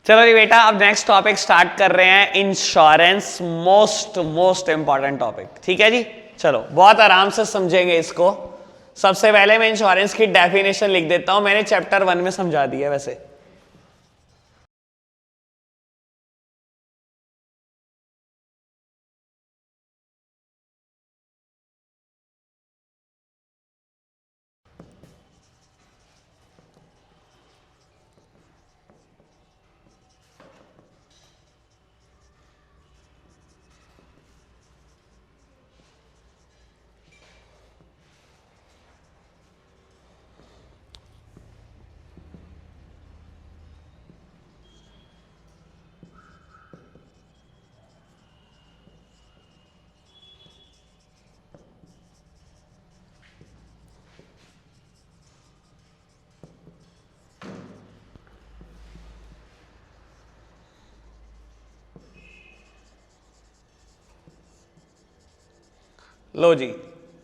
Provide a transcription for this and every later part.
चलो जी बेटा, अब नेक्स्ट टॉपिक स्टार्ट कर रहे हैं, इंश्योरेंस। मोस्ट इंपॉर्टेंट टॉपिक, ठीक है जी। चलो बहुत आराम से समझेंगे इसको। सबसे पहले मैं इंश्योरेंस की डेफिनेशन लिख देता हूं, मैंने चैप्टर 1 में समझा दी है वैसे। लो जी,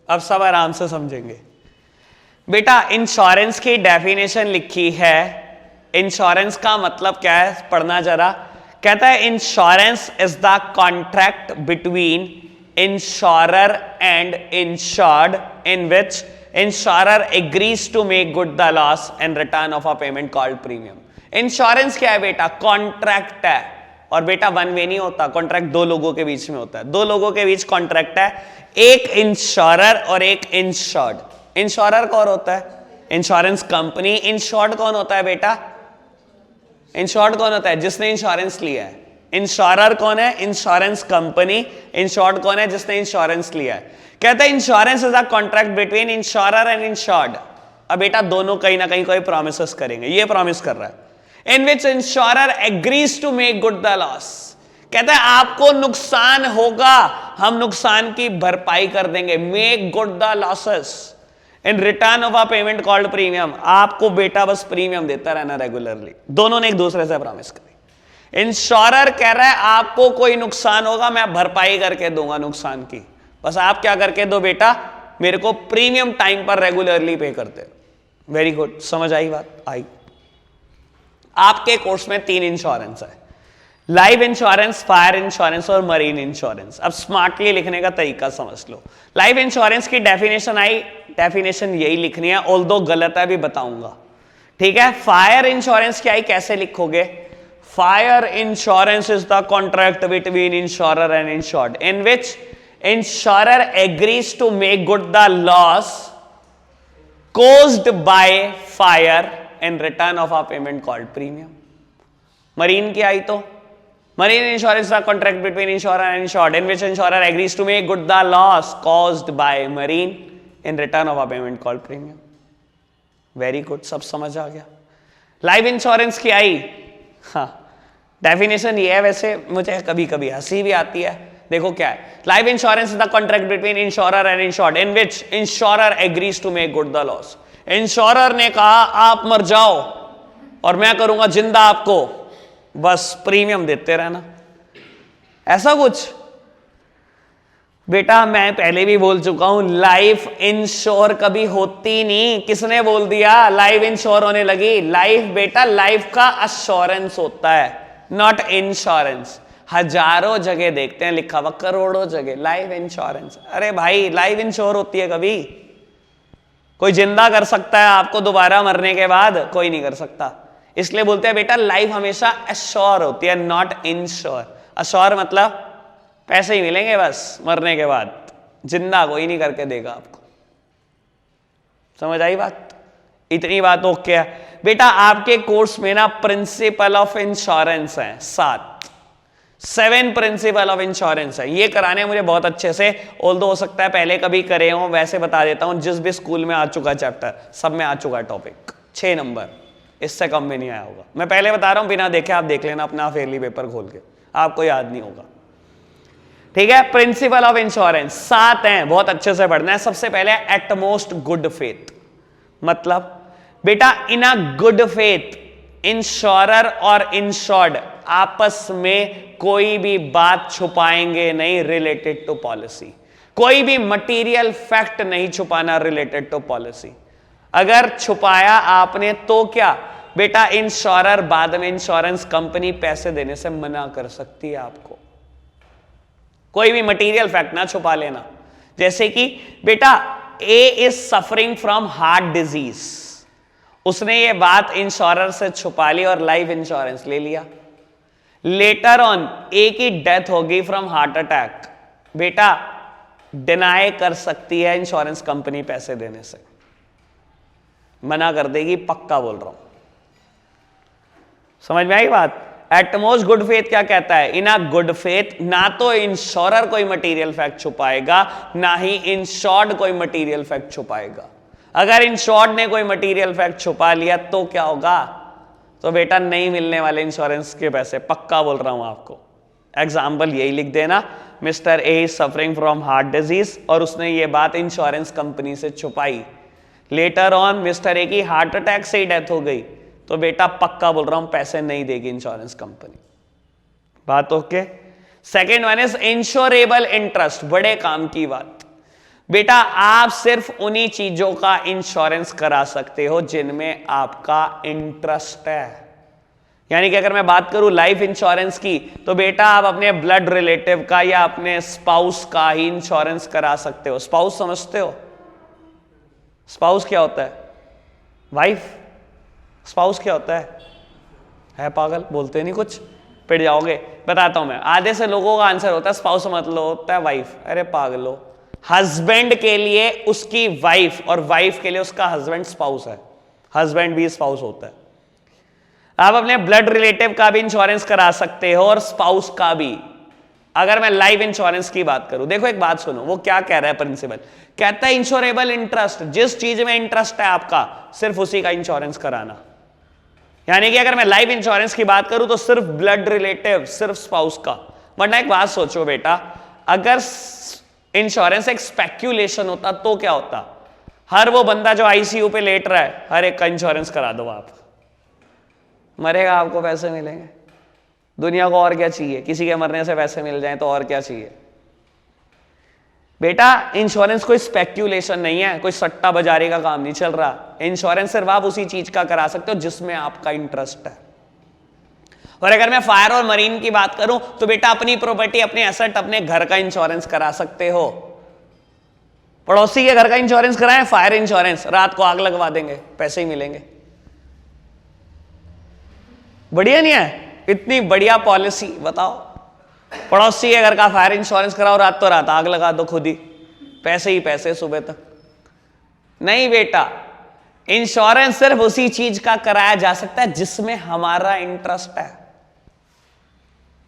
अब सब आराम से समझेंगे। बेटा इंश्योरेंस की डेफिनेशन लिखी है। इंश्योरेंस का मतलब क्या है, पढ़ना जरा। कहता है insurance is the contract between insurer and insured in which insurer agrees to make good the loss and return of a payment called premium. Insurance क्या है बेटा, कॉन्ट्रैक्ट है। और बेटा वन वे नहीं होता, कॉन्ट्रैक्ट दो लोगों के बीच में होता है। दो लोगों के बीच कॉन्ट्रैक्ट है, एक इंश्योरर और एक इंश्योर्ड। इंश्योरर कौन होता है, इंश्योरेंस कंपनी। इंश्योर्ड कौन होता है बेटा, इंश्योर्ड कौन होता है, जिसने इंश्योरेंस लिया है। इंश्योरर कौन है, इंश्योरेंस कंपनी। इंश्योर्ड कौन है, जिसने इंश्योरेंस लिया है। कहता है insurance is a contract between insurer and insured. अब बेटा दोनों कहीं ना कहीं कोई प्रॉमिसेस करेंगे, ये प्रॉमिस कर रहा है। In which insurer agrees to make good the loss. कहता है आपको नुकसान होगा, हम नुकसान की भरपाई कर देंगे। Make good the losses in return of a payment called premium. आपको बेटा बस प्रीमियम देता रहना रेगुलरली। दोनों ने एक दूसरे से प्रॉमिस करी। इंश्योरर कह रहा है आपको कोई नुकसान होगा, मैं भरपाई करके दूंगा नुकसान की, बस आप क्या करके दो बेटा, मेरे को प्रीमियम टाइम पर रेगुलरली पे करते रहो। वेरी गुड, समझ आई बात, आई। आपके कोर्स में 3 इंश्योरेंस है, लाइफ इंश्योरेंस, फायर इंश्योरेंस और मरीन इंश्योरेंस। अब स्मार्टली लिखने का तरीका समझ लो। लाइफ इंश्योरेंस की डेफिनेशन आई, डेफिनेशन यही लिखनी है, ऑल्दो गलत है भी बताऊंगा, ठीक है। फायर इंश्योरेंस क्या आई, कैसे लिखोगे, fire insurance is the contract between insurer and insured in which insurer agrees to make good the loss caused by fire in return of a payment called premium. Marine की आई तो marine insurance the contract between insurer and insured in which insurer agrees to make good the loss caused by marine in return of a payment called premium. Very good, सब समझ आ गया। Life insurance की आई, हाँ definition ये है, वैसे मुझे कभी कभी हंसी भी आती है। देखो क्या है, life insurance is the contract between insurer and insured in which insurer agrees to make good the loss. Insurer ने कहा आप मर जाओ और मैं करूंगा जिंदा आपको, बस प्रीमियम देते रहना, ऐसा कुछ। बेटा मैं पहले भी बोल चुका हूं, लाइफ इंश्योर कभी होती नहीं। किसने बोल दिया लाइफ इंश्योर होने लगी? लाइफ बेटा लाइफ का अश्योरेंस होता है, नॉट इंश्योरेंस। हजारों जगह देखते हैं लिखा हुआ, करोड़ों जगह लाइफ इंश्योरेंस। अरे भाई लाइफ इंश्योर होती है कभी? कोई जिंदा कर सकता है आपको दोबारा मरने के बाद? कोई नहीं कर सकता। इसलिए बोलते हैं बेटा लाइफ हमेशा एश्योर होती है, नॉट इंश्योर। अश्योर मतलब पैसे ही मिलेंगे बस मरने के बाद, जिंदा कोई नहीं करके देगा आपको। समझ आई बात? इतनी बात ओके है बेटा। आपके कोर्स में ना प्रिंसिपल ऑफ इंश्योरेंस है 7 प्रिंसिपल ऑफ इंश्योरेंस है। ये कराने मुझे बहुत अच्छे से, ऑल्दो हो सकता है पहले कभी करे हो, वैसे बता देता हूं। जिस भी स्कूल में आ चुका चैप्टर सब में आ चुका टॉपिक, 6 नंबर, इससे कम में नहीं आया होगा। मैं पहले बता रहा हूं, बिना देखे आप देख लेना अपना फेयरली पेपर खोल के, आपको याद नहीं होगा, ठीक है। प्रिंसिपल ऑफ इंश्योरेंस 7 हैं, बहुत अच्छे से पढ़ना है। सबसे पहले एटमोस्ट गुड फेथ, मतलब बेटा इन अ गुड फेथ इंश्योरर और इंश्योर्ड आपस में कोई भी बात छुपाएंगे नहीं रिलेटेड टू पॉलिसी। कोई भी मटेरियल फैक्ट नहीं छुपाना रिलेटेड टू पॉलिसी। अगर छुपाया आपने तो क्या, बेटा इंश्योरर बाद में इंश्योरेंस कंपनी पैसे देने से मना कर सकती है आपको। कोई भी मटेरियल फैक्ट ना छुपा लेना, जैसे कि बेटा A is suffering from heart disease, उसने ये बात इंश्योरर से छुपा ली और लाइफ इंश्योरेंस ले लिया। लेटर ऑन ए की डेथ होगी फ्रॉम हार्ट अटैक, बेटा डिनाई कर सकती है इंश्योरेंस कंपनी पैसे देने से, मना कर देगी, पक्का बोल रहा हूं। समझ में आई बात? एटमोस्ट गुड फेथ क्या कहता है? इन अ गुड फेथ ना तो इंश्योरर कोई मटेरियल फैक्ट छुपाएगा, ना ही इंश्योर्ड कोई मटेरियल फैक्ट छुपाएगा। अगर इंश्योर्ड ने कोई मटेरियल फैक्ट छुपा लिया तो क्या होगा? तो बेटा नहीं मिलने वाले इंश्योरेंस के पैसे, पक्का बोल रहा हूं आपको। एग्जाम्पल यही लिख देना, mister A is suffering from heart disease, और उसने ये बात इंश्योरेंस कंपनी से छुपाई। लेटर ऑन मिस्टर ए की हार्ट अटैक से ही डेथ हो गई, तो बेटा पक्का बोल रहा हूं पैसे नहीं देगी इंश्योरेंस कंपनी। बात okay? Second one is insurable interest, बड़े काम की बात। बेटा आप सिर्फ उन्हीं चीजों का इंश्योरेंस करा सकते हो जिनमें आपका इंटरेस्ट है। यानी कि अगर मैं बात करूं लाइफ इंश्योरेंस की, तो बेटा आप अपने ब्लड रिलेटिव का या अपने स्पाउस का ही इंश्योरेंस करा सकते हो। स्पाउस समझते हो? स्पाउस क्या होता है? वाइफ। स्पाउस क्या होता है पागल, बोलते नहीं कुछ, पिट जाओगे। बताता हूं मैं, आधे से लोगों का आंसर होता है स्पाउस मतलब होता है वाइफ। अरे पागलो, हस्बैंड के लिए उसकी वाइफ और वाइफ के लिए उसका हस्बैंड स्पाउस है। हस्बैंड भी स्पाउस होता है। आप अपने ब्लड रिलेटिव का भी इंश्योरेंस करा सकते हो और स्पाउस का भी। अगर मैं लाइफ इंश्योरेंस की बात करूं, देखो एक बात सुनो, वो क्या कह रहा है प्रिंसिपल, कहता है इंश्योरेबल इंटरेस्ट, जिस चीज में इंटरेस्ट है आपका सिर्फ उसी का इंश्योरेंस कराना। यानी कि अगर मैं लाइफ इंश्योरेंस की बात करूं तो सिर्फ ब्लड रिलेटिव, सिर्फ स्पाउस का। वरना एक बात सोचो बेटा, अगर इंश्योरेंस एक स्पेक्यूलेशन होता तो क्या होता? हर वो बंदा जो आईसीयू पे लेट रहा है, हर एक का इंश्योरेंस करा दो आप, मरेगा आपको पैसे मिलेंगे। दुनिया को और क्या चाहिए? किसी के मरने से पैसे मिल जाए तो और क्या चाहिए? बेटा इंश्योरेंस कोई स्पेक्यूलेशन नहीं है, कोई सट्टा बाजारी का काम नहीं चल रहा। इंश्योरेंस सिर्फ आप उसी चीज का करा सकते हो जिसमें आपका इंटरेस्ट है। और अगर मैं फायर और मरीन की बात करूं तो बेटा अपनी प्रॉपर्टी, अपने एसेट, अपने घर का इंश्योरेंस करा सकते हो। पड़ोसी के घर का इंश्योरेंस कराएं, फायर इंश्योरेंस, रात को आग लगवा देंगे, पैसे ही मिलेंगे। बढ़िया नहीं है? इतनी बढ़िया पॉलिसी बताओ। पड़ोसी के घर का फायर इंश्योरेंस कराओ, रात तो रात आग लगा दो खुद ही, पैसे ही पैसे सुबह तक। नहीं बेटा, इंश्योरेंस सिर्फ उसी चीज का कराया जा सकता है जिसमें हमारा इंटरेस्ट है।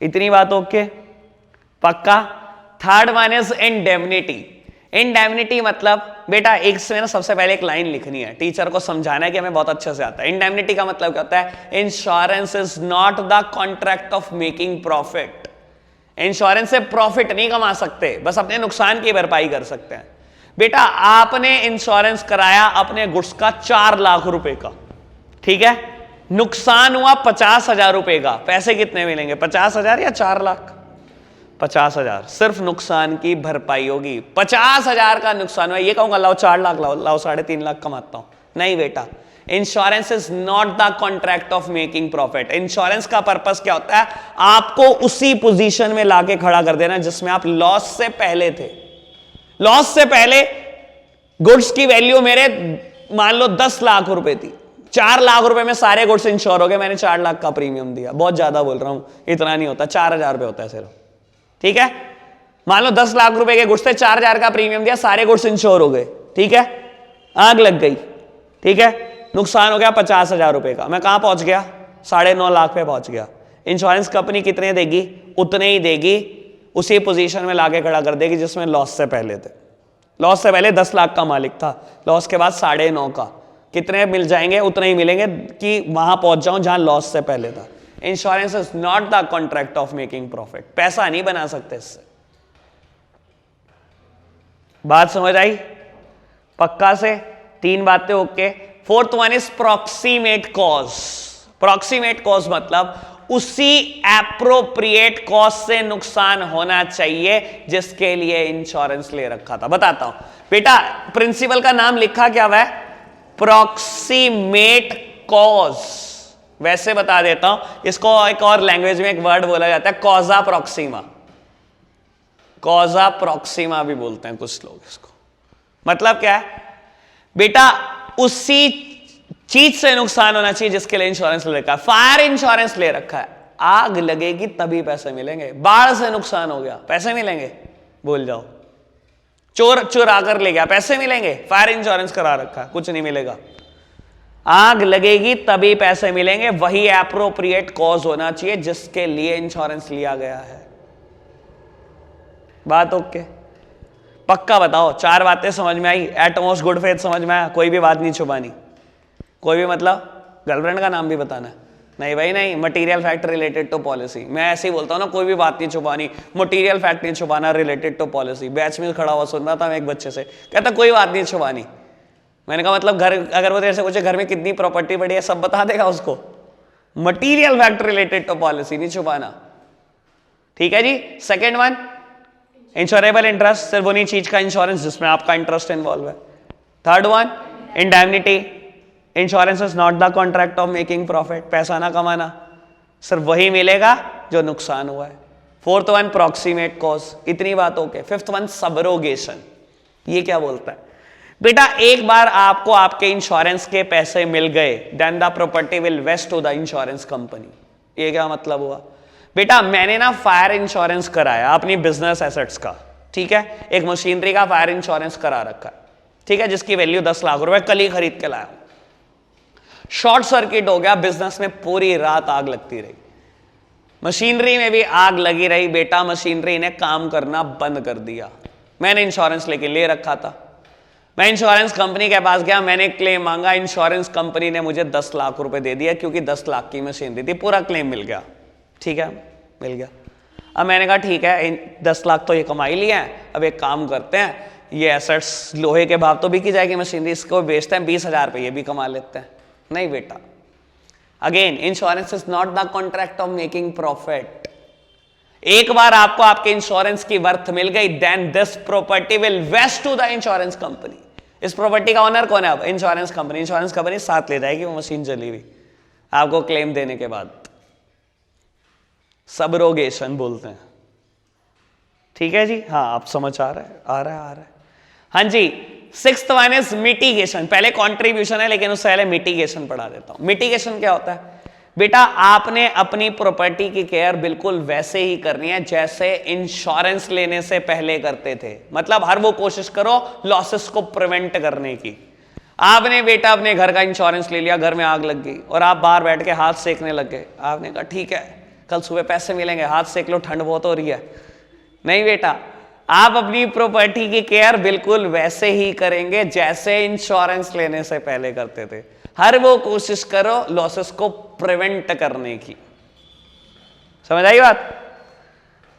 इतनी बात ओके? पक्का? Third one is indemnity. Indemnity मतलब बेटा एक से ना सबसे पहले एक लाइन लिखनी है, टीचर को समझाना है कि हमें बहुत अच्छे से आता है। इंडेमनिटी का मतलब क्या होता है? Insurance is not the contract of making profit. Insurance से प्रॉफिट नहीं कमा सकते, बस अपने नुकसान की भरपाई कर सकते हैं। बेटा आपने इंश्योरेंस कराया अपने गुड्स का 4 लाख रुपए का, ठीक है, नुकसान हुआ 50,000 रुपए का, पैसे कितने मिलेंगे? 50,000 या 4 लाख? 50,000 सिर्फ नुकसान की भरपाई होगी। 50,000 का नुकसान हुआ, ये कहूंगा लाओ 4 लाख लाओ, लाओ 3.5 लाख कमाता हूं। नहीं बेटा, insurance is not the contract of making profit. Insurance का पर्पस क्या होता है? आपको उसी पोजीशन में लाके खड़ा कर देना जिसमें आप लॉस से पहले थे। लॉस से पहले गुड्स की वैल्यू मेरे मान लो 10 लाख रुपए थी, 4 लाख रुपए में सारे गुड्स इंश्योर हो गए, मैंने 4 लाख का प्रीमियम दिया। बहुत ज्यादा बोल रहा हूं, इतना नहीं होता, 4,000 रुपए होता है सिर्फ, ठीक है। मान लो 10 लाख रुपए के गुड्स थे, 4,000 का प्रीमियम दिया, सारे गुड्स इंश्योर हो गए, ठीक है। आग लग गई, ठीक है, नुकसान हो गया 50,000 रुपए का, मैं कहां पहुंच गया? 9.5 लाख पे पहुंच गया। इंश्योरेंस कंपनी कितने देगी? उतने ही देगी, उसी पोजीशन में लाके खड़ा कर देगी जिसमें लॉस से पहले थे। लॉस से पहले 10 लाख का मालिक था, लॉस के बाद 9.5 का, कितने मिल जाएंगे? उतने ही मिलेंगे कि वहां पहुंच जाऊं जहां लॉस से पहले था। Insurance is not the contract of making profit, पैसा नहीं बना सकते इससे। बात समझ आई? पक्का से 3 बातें okay. Fourth one is proximate cause. Proximate cause मतलब उसी एप्रोप्रिएट कॉस्ट से नुकसान होना चाहिए जिसके लिए इंश्योरेंस ले रखा था। बताता हूं बेटा, प्रिंसिपल का नाम लिखा क्या हुआ है? Proximate cause. वैसे बता देता हूं, इसको एक और लैंग्वेज में एक वर्ड बोला जाता है कॉजा प्रॉक्सिमा। कॉजा प्रॉक्सिमा भी बोलते हैं कुछ लोग इसको। मतलब क्या है बेटा, उसी चीज से नुकसान होना चाहिए जिसके लिए इंश्योरेंस ले रखा है। फायर इंश्योरेंस ले रखा है, आग लगेगी तभी पैसे मिलेंगे। बाढ़ से नुकसान हो गया, पैसे मिलेंगे? भूल जाओ। चोर चुरा कर ले गया, पैसे मिलेंगे? फायर इंश्योरेंस करा रखा है, कुछ नहीं मिलेगा। आग लगेगी तभी पैसे मिलेंगे, वही एप्रोप्रिएट कॉज होना चाहिए जिसके लिए इंश्योरेंस लिया गया है। बात ओके? पक्का बताओ, 4 बातें समझ में आई? एटमोस्ट गुड फेथ समझ में आया? कोई भी बात नहीं छुपानी, कोई भी मतलब गर्लफ्रेंड का नाम भी बताना है? नहीं भाई नहीं। Material fact related to policy, मैं ऐसे ही बोलता हूं ना, कोई भी बात नहीं छुपानी, मटेरियल फैक्ट नहीं छुपाना रिलेटेड टू पॉलिसी। बैच में खड़ा हुआ सुन रहा था मैं एक बच्चे से, कहता कोई बात नहीं छुपानी। मैंने कहा मतलब घर, अगर वो तेरे से पूछे घर में कितनी प्रॉपर्टी पड़ी है, सब बता देगा उसको? Material fact related to policy नहीं छुपाना, ठीक है जी। सेकेंड वन, इंश्योरेबल इंटरेस्ट, सिर्फ उन्हीं चीज का इंश्योरेंस जिसमें आपका इंटरेस्ट इन्वॉल्व है। Third one, indemnity, insurance is not the contract of making profit, पैसा ना कमाना, सिर्फ वही मिलेगा जो नुकसान हुआ है। फोर्थ वन, प्रॉक्सीमेट कॉज, इतनी बात ओके। फिफ्थ वन, सबरोगेशन, ये क्या बोलता है बेटा, एक बार आपको आपके इंश्योरेंस के पैसे मिल गए, then the property will vest to the insurance company. ये क्या मतलब हुआ बेटा? मैंने ना फायर इंश्योरेंस कराया अपनी बिजनेस एसेट्स का, ठीक है, एक मशीनरी का फायर इंश्योरेंस करा रखा है, ठीक है, जिसकी वैल्यू 10 लाख रुपए, कल ही खरीद के लाया। शॉर्ट सर्किट हो गया, बिजनेस में पूरी रात आग लगती रही, मशीनरी में भी आग लगी रही बेटा, मशीनरी ने काम करना बंद कर दिया। मैंने इंश्योरेंस लेके ले रखा था, मैं इंश्योरेंस कंपनी के पास गया, मैंने क्लेम मांगा, इंश्योरेंस कंपनी ने मुझे 10 लाख रुपए दे दिया, क्योंकि 10 लाख की मशीनरी थी, पूरा क्लेम मिल गया, ठीक है, मिल गया। अब मैंने कहा ठीक है, 10 लाख तो ये कमा ही लिया है, अब एक काम करते हैं, ये एसेट्स लोहे के भाव तो बिकी जाएगी मशीनरी, इसको बेचते हैं, 20,000 रुपये ये भी कमा लेते हैं। नहीं बेटा, again insurance is not the contract of making profit. एक बार आपको आपके इंश्योरेंस की वर्थ मिल गई, then this property will vest to the insurance company. इस प्रॉपर्टी का ओनर कौन है? अब इंश्योरेंस कंपनी। इंश्योरेंस कंपनी साथ ले जाएगी वो मशीन जली हुई आपको क्लेम देने के बाद। सबरोगेशन बोलते हैं, ठीक है जी। हाँ, आप समझ आ रहा है, आ रहा है। हाँ जी, सिक्स्थ वन इज मिटिगेशन। पहले कॉन्ट्रीब्यूशन है, लेकिन उससे पहले मिटिगेशन पढ़ा देता हूं। मिटिगेशन क्या होता है बेटा? आपने अपनी प्रॉपर्टी की केयर बिल्कुल वैसे ही करनी है जैसे इंश्योरेंस लेने से पहले करते थे। मतलब हर वो कोशिश करो लॉसेस को प्रिवेंट करने की। आपने बेटा अपने घर का इंश्योरेंस ले लिया, घर में आग लग गई और आप बाहर बैठ के हाथ सेकने लग गए। आपने कहा ठीक है, कल सुबह पैसे मिलेंगे, हाथ सेक लो, ठंड बहुत हो रही है। नहीं बेटा, आप अपनी प्रॉपर्टी की केयर बिल्कुल वैसे ही करेंगे जैसे इंश्योरेंस लेने से पहले करते थे। हर वो कोशिश करो लॉसेस को प्रिवेंट करने की। समझ आई बात?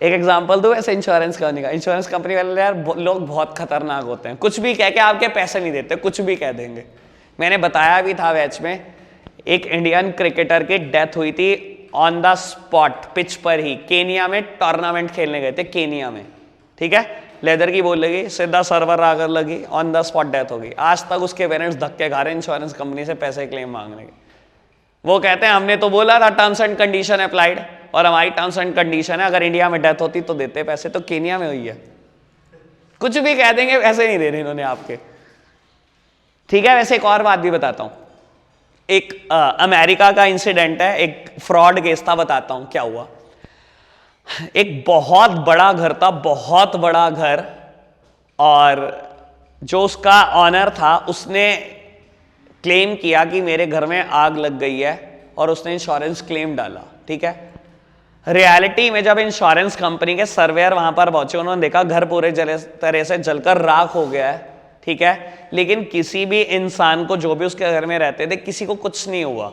एक एग्जांपल दूं ऐसे इंश्योरेंस कंपनी का। इंश्योरेंस कंपनी वाले यार लोग बहुत खतरनाक होते हैं, कुछ भी कह के आपके पैसे नहीं देते, कुछ भी कह देंगे। मैंने बताया भी था बैच में, एक इंडियन क्रिकेटर की डेथ हुई थी ऑन द स्पॉट, पिच पर ही। केनिया में टूर्नामेंट खेलने गए थे, केनिया में, ठीक है। लेदर की बॉल लगी, सीधा सर्वर आकर लगी, ऑन द स्पॉट डेथ हो गई। आज तक उसके पेरेंट्स धक्के खा रहे इंश्योरेंस कंपनी से पैसे क्लेम मांगने के। वो कहते हैं हमने तो बोला था टर्म्स एंड कंडीशन अप्लाइड, और हमारी टर्म्स एंड कंडीशन है अगर इंडिया में डेथ होती तो देते पैसे, तो केनिया में हुई है। कुछ भी कह देंगे, पैसे नहीं दे रहे इन्होंने आपके, ठीक है। वैसे एक और बात भी बताता हूं, एक अमेरिका का इंसिडेंट है, एक फ्रॉड केस था, बताता हूं क्या हुआ। एक बहुत बड़ा घर था, बहुत बड़ा घर, और जो उसका ऑनर था उसने क्लेम किया कि मेरे घर में आग लग गई है, और उसने इंश्योरेंस क्लेम डाला, ठीक है। रियलिटी में जब इंश्योरेंस कंपनी के सर्वेयर वहां पर पहुंचे, उन्होंने देखा घर पूरे तरह से जलकर राख हो गया है, ठीक है, लेकिन किसी भी इंसान को, जो भी उसके घर में रहते थे, किसी को कुछ नहीं हुआ,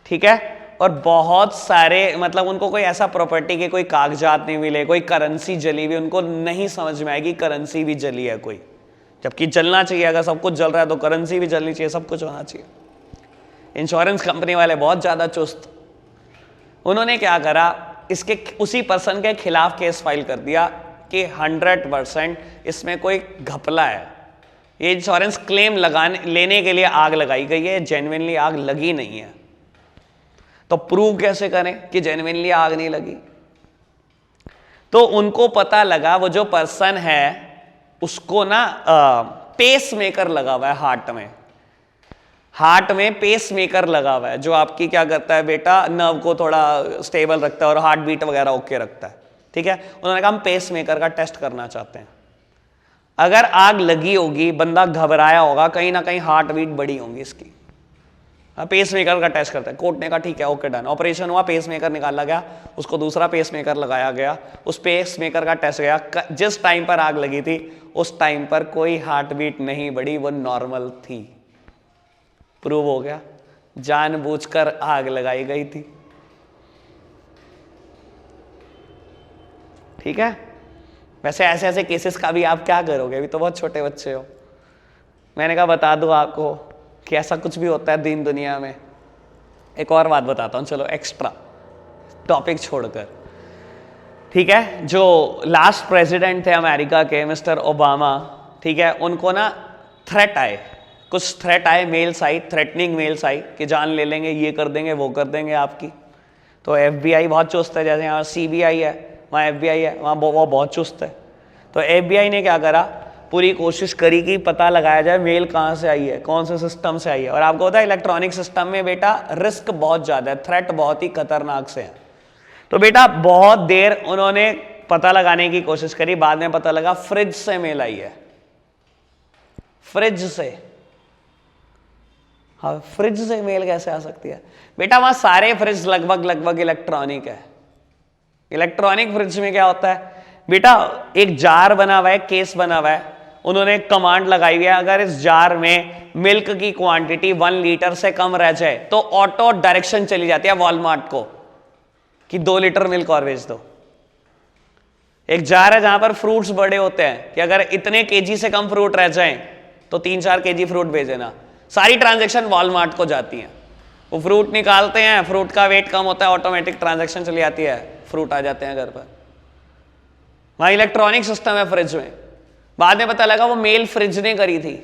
ठीक है। और बहुत सारे, मतलब उनको कोई ऐसा प्रॉपर्टी के कोई कागजात नहीं मिले, कोई करेंसी जली हुई, उनको नहीं समझ में आएगी करेंसी भी जली है कोई, जबकि जलना चाहिए। अगर सब कुछ जल रहा है तो करेंसी भी जलनी चाहिए, सब कुछ होना चाहिए। इंश्योरेंस कंपनी वाले बहुत ज्यादा चुस्त, उन्होंने क्या करा, इसके उसी पर्सन के खिलाफ केस फाइल कर दिया कि 100% इसमें कोई घपला है, ये इंश्योरेंस क्लेम लेने के लिए आग लगाई गई है, जेन्युइनली आग लगी नहीं है। तो प्रूव कैसे करें कि जेन्युइनली आग नहीं लगी? तो उनको पता लगा वो जो पर्सन है उसको ना पेस मेकर लगा हुआ है हार्ट में पेस मेकर लगा हुआ है, जो आपकी क्या करता है बेटा, नर्व को थोड़ा स्टेबल रखता है और हार्ट बीट वगैरह ओके रखता है। ठीक है, उन्होंने कहा हम पेस मेकर का टेस्ट करना चाहते हैं। अगर आग लगी होगी, बंदा घबराया होगा, कहीं ना कहीं हार्ट बीट बढ़ी होगी इसकी। पेस मेकर का टेस्ट करते हैं। कोर्ट ने कहा ठीक है, ओके डन। ऑपरेशन हुआ, पेस मेकर निकाला गया, उसको दूसरा पेस मेकर लगाया गया, उस पेस मेकर का टेस्ट गया। जिस टाइम पर आग लगी थी उस टाइम पर कोई हार्ट बीट नहीं बढ़ी, वो नॉर्मल थी। प्रूव हो गया, जानबूझकर आग लगाई गई थी। ठीक है, वैसे ऐसे ऐसे केसेस का भी आप क्या करोगे, अभी तो बहुत छोटे बच्चे हो। मैंने कहा बता दूं आपको कि ऐसा कुछ भी होता है दीन दुनिया में। एक और बात बताता हूं, चलो एक्स्ट्रा टॉपिक छोड़कर। ठीक है, जो लास्ट प्रेसिडेंट थे अमेरिका के, मिस्टर ओबामा, ठीक है, उनको ना थ्रेट आए, कुछ थ्रेट आए, मेल्स आई, थ्रेटनिंग मेल्स आई कि जान ले लेंगे, ये कर देंगे, वो कर देंगे आपकी। तो FBI बहुत चुस्त है, जैसे यहाँ CBI है वहाँ FBI है, वहाँ वो बहुत चुस्त है। तो FBI ने क्या करा, पूरी कोशिश करी कि पता लगाया जाए मेल कहाँ से आई है, कौन से सिस्टम से आई है। और आपको पता है इलेक्ट्रॉनिक सिस्टम में बेटा रिस्क बहुत ज़्यादा है, थ्रेट बहुत ही खतरनाक से है। तो बेटा बहुत देर उन्होंने पता लगाने की कोशिश करी, बाद में पता लगा फ्रिज से मेल आई है, फ्रिज से। हाँ, फ्रिज से मेल कैसे आ सकती है बेटा? वहां सारे फ्रिज लगभग इलेक्ट्रॉनिक है। इलेक्ट्रॉनिक फ्रिज में क्या होता है बेटा, एक जार बना हुआ है, केस बना हुआ है, उन्होंने कमांड लगाई हुई है, अगर इस जार में मिल्क की क्वांटिटी 1 लीटर से कम रह जाए तो ऑटो डायरेक्शन चली जाती है वॉलमार्ट को कि 2 लीटर मिल्क और भेज दो। एक जार है जहां पर फ्रूट्स बड़े होते हैं कि अगर इतने केजी से कम फ्रूट रह जाएं तो 3-4 केजी फ्रूट भेज देना। सारी ट्रांजैक्शन वॉलमार्ट को जाती हैं, वो फ्रूट निकालते हैं, फ्रूट का वेट कम होता है, ऑटोमेटिक ट्रांजैक्शन चली आती है, फ्रूट आ जाते हैं घर पर। वहां इलेक्ट्रॉनिक सिस्टम है फ्रिज में। बाद में पता लगा वो मेल फ्रिज ने करी थी।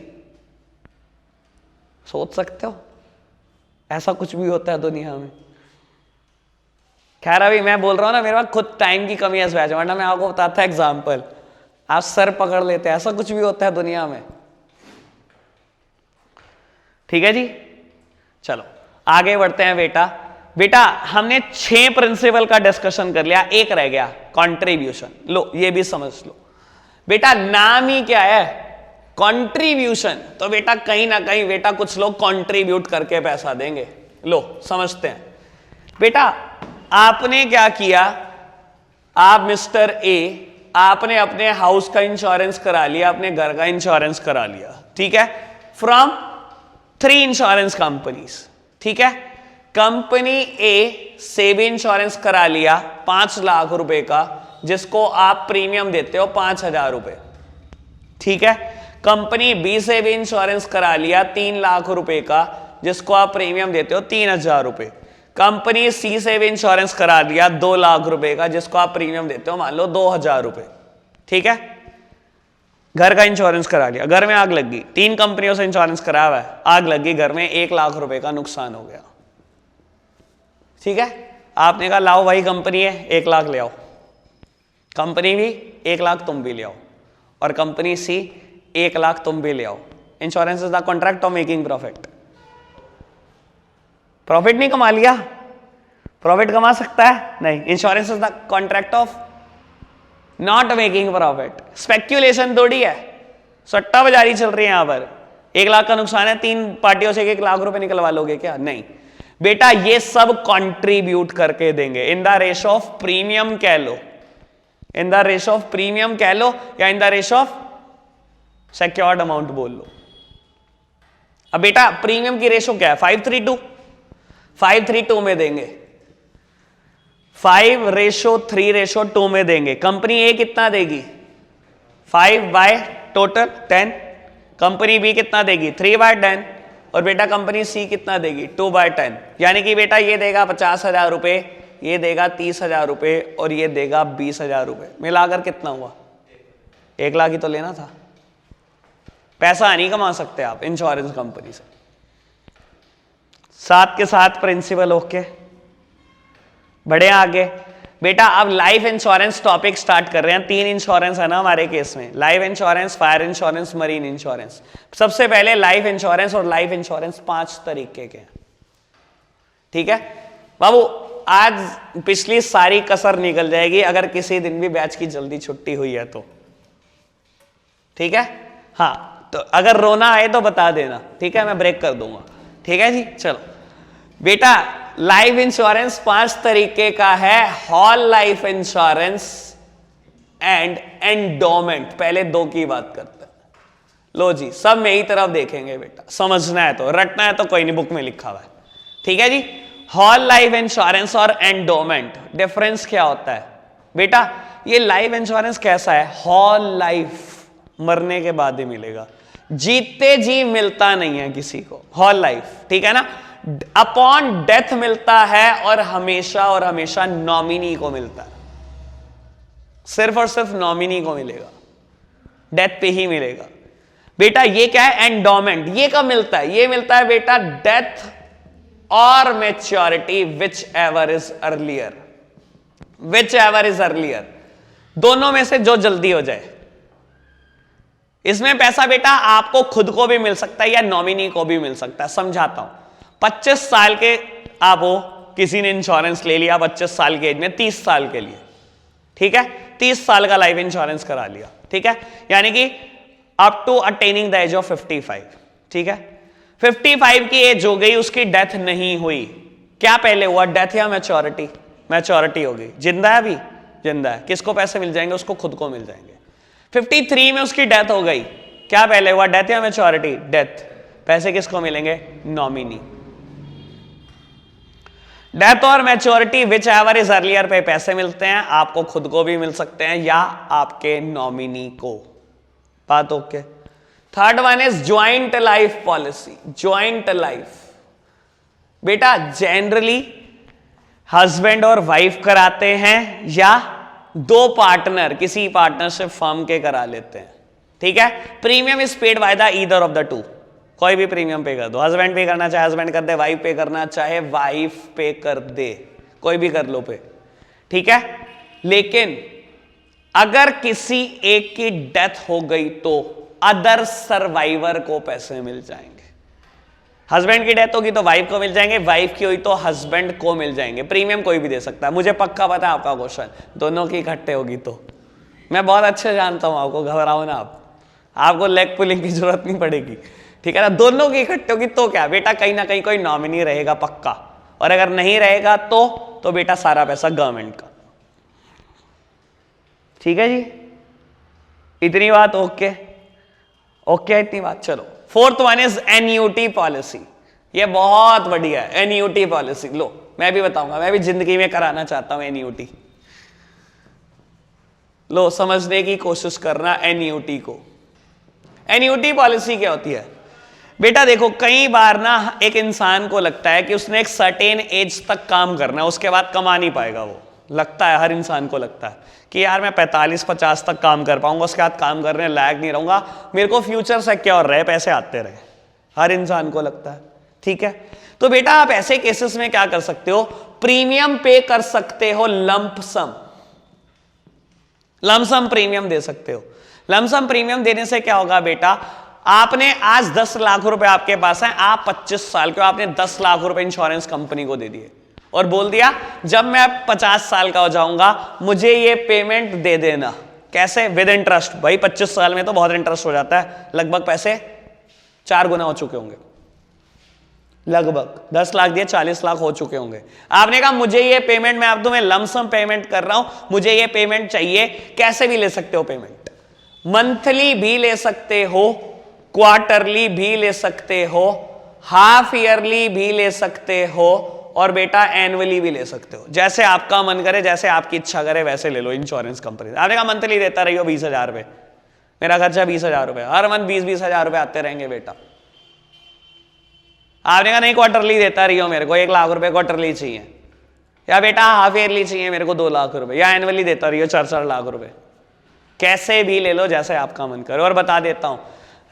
सोच सकते हो ऐसा कुछ भी होता है दुनिया में। खैर अभी मैं बोल रहा हूं ना, मेरे पास खुद टाइम की कमी है इस वजह, वरना मैं आपको बताता एग्जाम्पल, आप सर पकड़ लेते हैं। ऐसा कुछ भी होता है दुनिया में। ठीक है जी, चलो आगे बढ़ते हैं बेटा। बेटा हमने 6 प्रिंसिपल का डिस्कशन कर लिया, एक रह गया कंट्रीब्यूशन। लो ये भी समझ लो बेटा, नाम ही क्या है, कंट्रीब्यूशन। तो बेटा कहीं ना कहीं बेटा कुछ लोग कंट्रीब्यूट करके पैसा देंगे। लो समझते हैं बेटा, आपने क्या किया, आप मिस्टर ए, आपने अपने हाउस का इंश्योरेंस करा लिया, अपने घर का इंश्योरेंस करा लिया, ठीक है, फ्रॉम 3 इंश्योरेंस कंपनीज। ठीक है, कंपनी ए से भी इंश्योरेंस करा लिया 5 लाख रुपए का, जिसको आप प्रीमियम देते हो 5,000 रुपए। ठीक है, कंपनी बी से भी इंश्योरेंस करा लिया 3 लाख रुपए का, जिसको आप प्रीमियम देते हो 3,000 रुपए। कंपनी सी से भी इंश्योरेंस करा लिया 2 लाख रुपए का, जिसको आप प्रीमियम देते हो मान लो 2,000 रुपए। ठीक है, घर का इंश्योरेंस करा लिया, घर में आग लग गई, 3 कंपनियों से इंश्योरेंस कराया हुआ है, आग लग गई घर में, 1 लाख रुपए का नुकसान हो गया। ठीक है, आपने कहा लाओ भाई कंपनी है 1 लाख ले आओ, कंपनी भी 1 लाख तुम भी ले आओ, और कंपनी सी 1 लाख तुम भी ले आओ। Insurance is the contract of making profit. Profit नहीं कमा लिया, प्रॉफिट कमा सकता है नहीं। Insurance is the contract of not making profit. Speculation थोड़ी है, सट्टा बाजारी चल रही है यहां पर। 1 लाख का नुकसान है, 3 पार्टियों से 1 लाख रुपए निकलवा लोगे क्या? नहीं बेटा, ये सब कंट्रीब्यूट करके देंगे in the ratio of premium कह लो, in the ratio of premium कह लो, या in the ratio of secured amount बोल लो। अब बेटा प्रीमियम की रेशो क्या है? 5:3:2। 5:3:2 में देंगे, 5:3:2 में देंगे। कंपनी ए कितना देगी? 5/टोटल 10। कंपनी बी कितना देगी? 3/10। और बेटा कंपनी सी कितना देगी? 2/10। यानी कि बेटा ये देगा 50,000 रुपए, ये देगा 30,000 रुपए, और ये देगा 20,000 रुपए। मिलाकर कितना हुआ? 1 लाख ही तो लेना था। पैसा नहीं कमा सकते आप इंश्योरेंस कंपनी से। साथ के साथ प्रिंसिपल ओके, बढ़े आगे बेटा। अब लाइफ इंश्योरेंस टॉपिक स्टार्ट कर रहे हैं। 3 इंश्योरेंस है ना हमारे केस में, life insurance, fire insurance, marine insurance. सबसे पहले लाइफ इंश्योरेंस, और लाइफ इंश्योरेंस 5 तरीके के हैं, ठीक है बाबू। आज पिछली सारी कसर निकल जाएगी अगर किसी दिन भी बैच की जल्दी छुट्टी हुई है तो, ठीक है। हाँ, तो अगर रोना आए तो बता देना, ठीक है, मैं ब्रेक कर दूंगा, ठीक है जी। चलो बेटा, लाइफ इंश्योरेंस 5 तरीके का है, whole life insurance and endowment. पहले 2 की बात करते हैं। लो जी, सब मेरी तरफ देखेंगे बेटा, समझना है तो, रटना है तो कोई नहीं, बुक में लिखा हुआ है, ठीक है जी। होल लाइफ इंश्योरेंस और एंडोमेंट, डिफरेंस क्या होता है बेटा? ये लाइफ इंश्योरेंस कैसा है? होल लाइफ, मरने के बाद ही मिलेगा, जीते जी मिलता नहीं है किसी को, होल लाइफ, ठीक है ना। अपॉन डेथ मिलता है और हमेशा नॉमिनी को मिलता है, सिर्फ और सिर्फ नॉमिनी को मिलेगा, डेथ पे ही मिलेगा बेटा। ये क्या है? एंडोमेंट। ये कब मिलता है? ये मिलता है बेटा डेथ और maturity, which ever is earlier, दोनों में से जो जल्दी हो जाए। इसमें पैसा बेटा आपको खुद को भी मिल सकता है या नॉमिनी को भी मिल सकता है। समझाता हूं। 25 साल के आप हो, किसी ने इंश्योरेंस ले लिया 25 साल की एज में, 30 साल के लिए, ठीक है, 30 साल का लाइफ इंश्योरेंस करा लिया, ठीक है, यानी कि up to attaining the age of 55, ठीक है। 55 की एज हो गई, उसकी डेथ नहीं हुई, क्या पहले हुआ, डेथ या मैच्योरिटी? मैच्योरिटी हो गई। जिंदा है अभी? जिंदा है। किसको पैसे मिल जाएंगे? उसको खुद को मिल जाएंगे। 53 में उसकी डेथ हो गई, क्या पहले हुआ, डेथ या मैच्योरिटी? डेथ। पैसे किसको मिलेंगे? नॉमिनी। डेथ और maturity which ever is earlier पे पैसे मिलते हैं, आपको खुद को भी मिल सकते हैं या आपके नॉमिनी को। बात okay. Third one is joint life policy. Joint life बेटा जनरली हस्बैंड और वाइफ कराते हैं या 2 पार्टनर किसी पार्टनरशिप फर्म के करा लेते हैं, ठीक है। Premium is paid by the either of the 2, कोई भी प्रीमियम पे कर दो, हस्बैंड पे करना चाहे हस्बैंड कर दे, वाइफ पे करना चाहे वाइफ पे कर दे, कोई भी कर लो पे, ठीक है। लेकिन अगर किसी एक की डेथ हो गई तो अदर सर्वाइवर को पैसे मिल जाएंगे। हस्बैंड की डेथ होगी तो वाइफ को मिल जाएंगे, वाइफ की हुई तो हस्बैंड को मिल जाएंगे। प्रीमियम कोई भी दे सकता है, मुझे पक्का पता है आपका क्वेश्चन, दोनों की इकट्ठे होगी तो। मैं बहुत अच्छे जानता हूं आपको, घबराओ ना आप, आपको लेग पुलिंग की जरूरत नहीं पड़ेगी, ठीक है ना। दोनों की इकट्ठे होगी तो क्या बेटा, कहीं ना कहीं कोई नॉमिनी रहेगा पक्का, और अगर नहीं रहेगा तो बेटा सारा पैसा गवर्नमेंट का, ठीक है जी। इतनी बात ओके, ओके इतनी बात। चलो fourth one is annuity policy. ये बहुत बढ़िया है एन्यूटी पॉलिसी। लो मैं भी बताऊंगा, मैं भी जिंदगी में कराना चाहता हूं एन्यूटी। लो समझने की कोशिश करना एन्यूटी को। एन्यूटी पॉलिसी क्या होती है बेटा? देखो कई बार ना एक इंसान को लगता है कि उसने एक सर्टेन एज तक काम करना है, उसके बाद कमा नहीं पाएगा। वो लगता है, हर इंसान को लगता है कि यार मैं 45-50 तक काम कर पाऊंगा, उसके बाद काम करने लायक नहीं रहूंगा, मेरे को फ्यूचर सिक्योर रहे, पैसे आते रहे, हर इंसान को लगता है, ठीक है। तो बेटा आप ऐसे केसेस में क्या कर सकते हो? प्रीमियम पे कर सकते हो, लंपसम प्रीमियम दे सकते हो। लंपसम प्रीमियम देने से क्या होगा बेटा, आपने आज 10 लाख रुपए आपके पास है, आप 25 साल के हो, आपने 10 लाख रुपए इंश्योरेंस कंपनी को दे दिए और बोल दिया जब मैं 50 साल का हो जाऊंगा मुझे ये पेमेंट दे देना। कैसे? With interest. भाई 25 साल में तो बहुत इंटरेस्ट हो जाता है, लगभग पैसे 4 गुना हो चुके होंगे, लगभग 10 लाख दिए 40 लाख हो चुके होंगे। आपने कहा मुझे ये पेमेंट, मैं अब तुम्हें लमसम पेमेंट कर रहा हूं, मुझे ये पेमेंट चाहिए। कैसे भी ले सकते हो पेमेंट, मंथली भी ले सकते हो, क्वार्टरली भी ले सकते हो, हाफ ईयरली भी ले सकते हो, और बेटा एनुअली भी ले सकते हो। जैसे आपका मन करे, जैसे आपकी इच्छा करे वैसे ले लो इंश्योरेंस कंपनी। आपने कहा मंथली देता रहियो 20,000 रुपए, मेरा खर्चा 20,000 रुपए, हर मंथ 20,000 रुपए आते रहेंगे बेटा। आपने कहा नहीं क्वार्टरली देता रहियो, मेरे को 1 लाख रुपए क्वार्टरली चाहिए, या बेटा हाफ ईयरली चाहिए मेरे को 2 लाख रुपए, या एनुअली देता रहियो 4-4 लाख रुपए। कैसे भी ले लो जैसे आपका मन करे। और बता देता हूं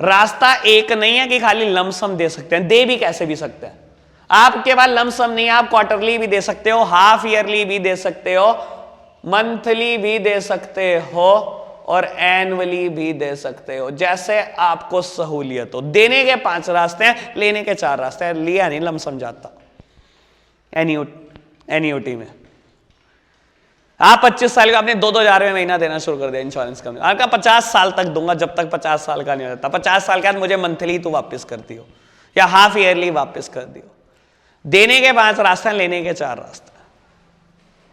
रास्ता एक नहीं है कि खाली लमसम दे सकते हैं, दे भी कैसे भी सकते हैं। आपके पास लमसम नहीं, आप क्वार्टरली भी दे सकते हो, हाफ ईयरली भी दे सकते हो, मंथली भी दे सकते हो और एनुअली भी दे सकते हो, जैसे आपको सहूलियत हो। देने के 5 रास्ते हैं, लेने के 4 रास्ते हैं। लिया नहीं लमसम जाता एनईओटी में। आप 25 साल का आपने 2-2 हजार में महीना देना शुरू कर दिया इंश्योरेंस कंपनी, आपका 50 साल तक दूंगा, जब तक 50 साल का नहीं होता। 50 साल के बाद मुझे मंथली तो वापस कर दियो या हाफ ईयरली वापस कर दियो। देने के 5 रास्ते हैं, लेने के 4 रास्ते हैं।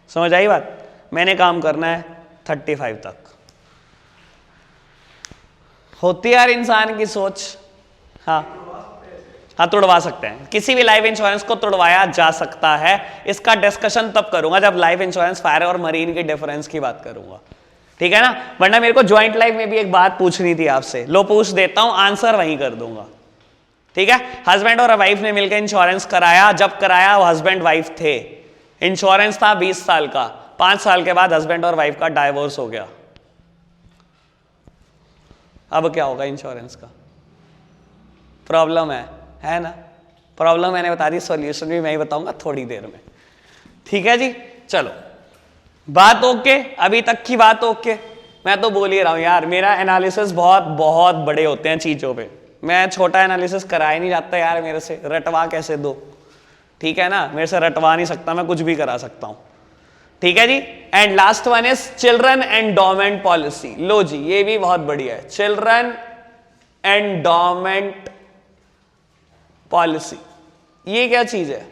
समझ आई बात? मैंने काम करना है 35 तक। होती है यार इंसान की सोच। हाँ हाँ, तुड़वा सकते हैं, किसी भी लाइफ इंश्योरेंस को तुड़वाया जा सकता है। इसका डिस्कशन तब करूंगा जब लाइफ इंश्योरेंस, फायर और मरीन के डिफरेंस की बात करूंगा, ठीक है ना। वरना मेरे को ज्वाइंट लाइफ में भी एक बात पूछनी थी आपसे, लो पूछ देता हूं, आंसर वहीं कर दूंगा, ठीक है। हस्बैंड और वाइफ ने मिलकर इंश्योरेंस कराया, जब कराया वो हस्बैंड वाइफ थे, इंश्योरेंस था 20 साल का, 5 साल के बाद हस्बैंड और वाइफ का डाइवोर्स हो गया। अब क्या होगा इंश्योरेंस का? प्रॉब्लम है ना। प्रॉब्लम मैंने बता दी, सॉल्यूशन भी मैं ही बताऊंगा थोड़ी देर में, ठीक है जी। चलो, बात ओके, अभी तक की बात ओके। मैं तो बोल ही रहा हूं यार, मेरा एनालिसिस बहुत बहुत बड़े होते हैं चीजों पे, मैं छोटा एनालिसिस करा ही नहीं जाता यार मेरे से, रटवा कैसे दो, ठीक है ना। मेरे से रटवा नहीं सकता, मैं कुछ भी करा सकता हूं, ठीक है जी। And last one is children endowment policy. लो जी, ये भी बहुत बढ़िया है, चिल्ड्रन एंडोमेंट पॉलिसी। ये क्या चीज है?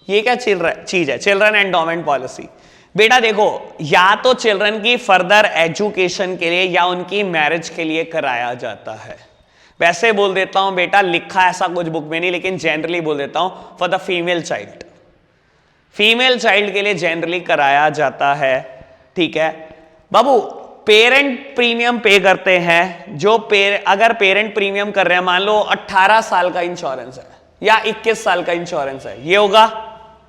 ये क्या चीज है चिल्ड्रन एंडोमेंट पॉलिसी? बेटा देखो, या तो चिल्ड्रन की फर्दर एजुकेशन के लिए या उनकी मैरिज के लिए कराया जाता है। वैसे बोल देता हूं बेटा, लिखा ऐसा कुछ बुक में नहीं, लेकिन जनरली बोल देता हूं, for the female child, female child के लिए जनरली कराया जाता है, ठीक है बाबू। पेरेंट प्रीमियम पे करते हैं, जो अगर पेरेंट प्रीमियम कर रहे हैं, मान लो 18 साल का इंश्योरेंस है या 21 साल का इंश्योरेंस है, ये होगा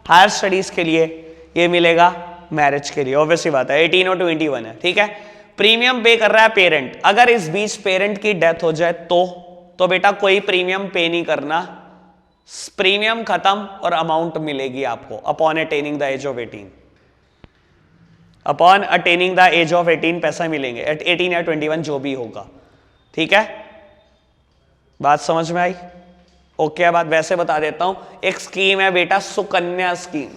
हायर स्टडीज के लिए, ये मिलेगा मैरिज के लिए, ऑब्वियसली बात है। 18 और 21 है, ठीक है। प्रीमियम पे कर रहा है पेरेंट, अगर इस बीच पेरेंट की डेथ हो जाए तो बेटा कोई प्रीमियम पे नहीं करना, प्रीमियम खत्म और अमाउंट मिलेगी आपको upon attaining the age of 18। Upon attaining the age of 18 पैसा मिलेंगे, 18 या 21 जो भी होगा, ठीक है। बात समझ में आई? ओके, बात वैसे बता देता हूं, एक स्कीम है बेटा, सुकन्या स्कीम।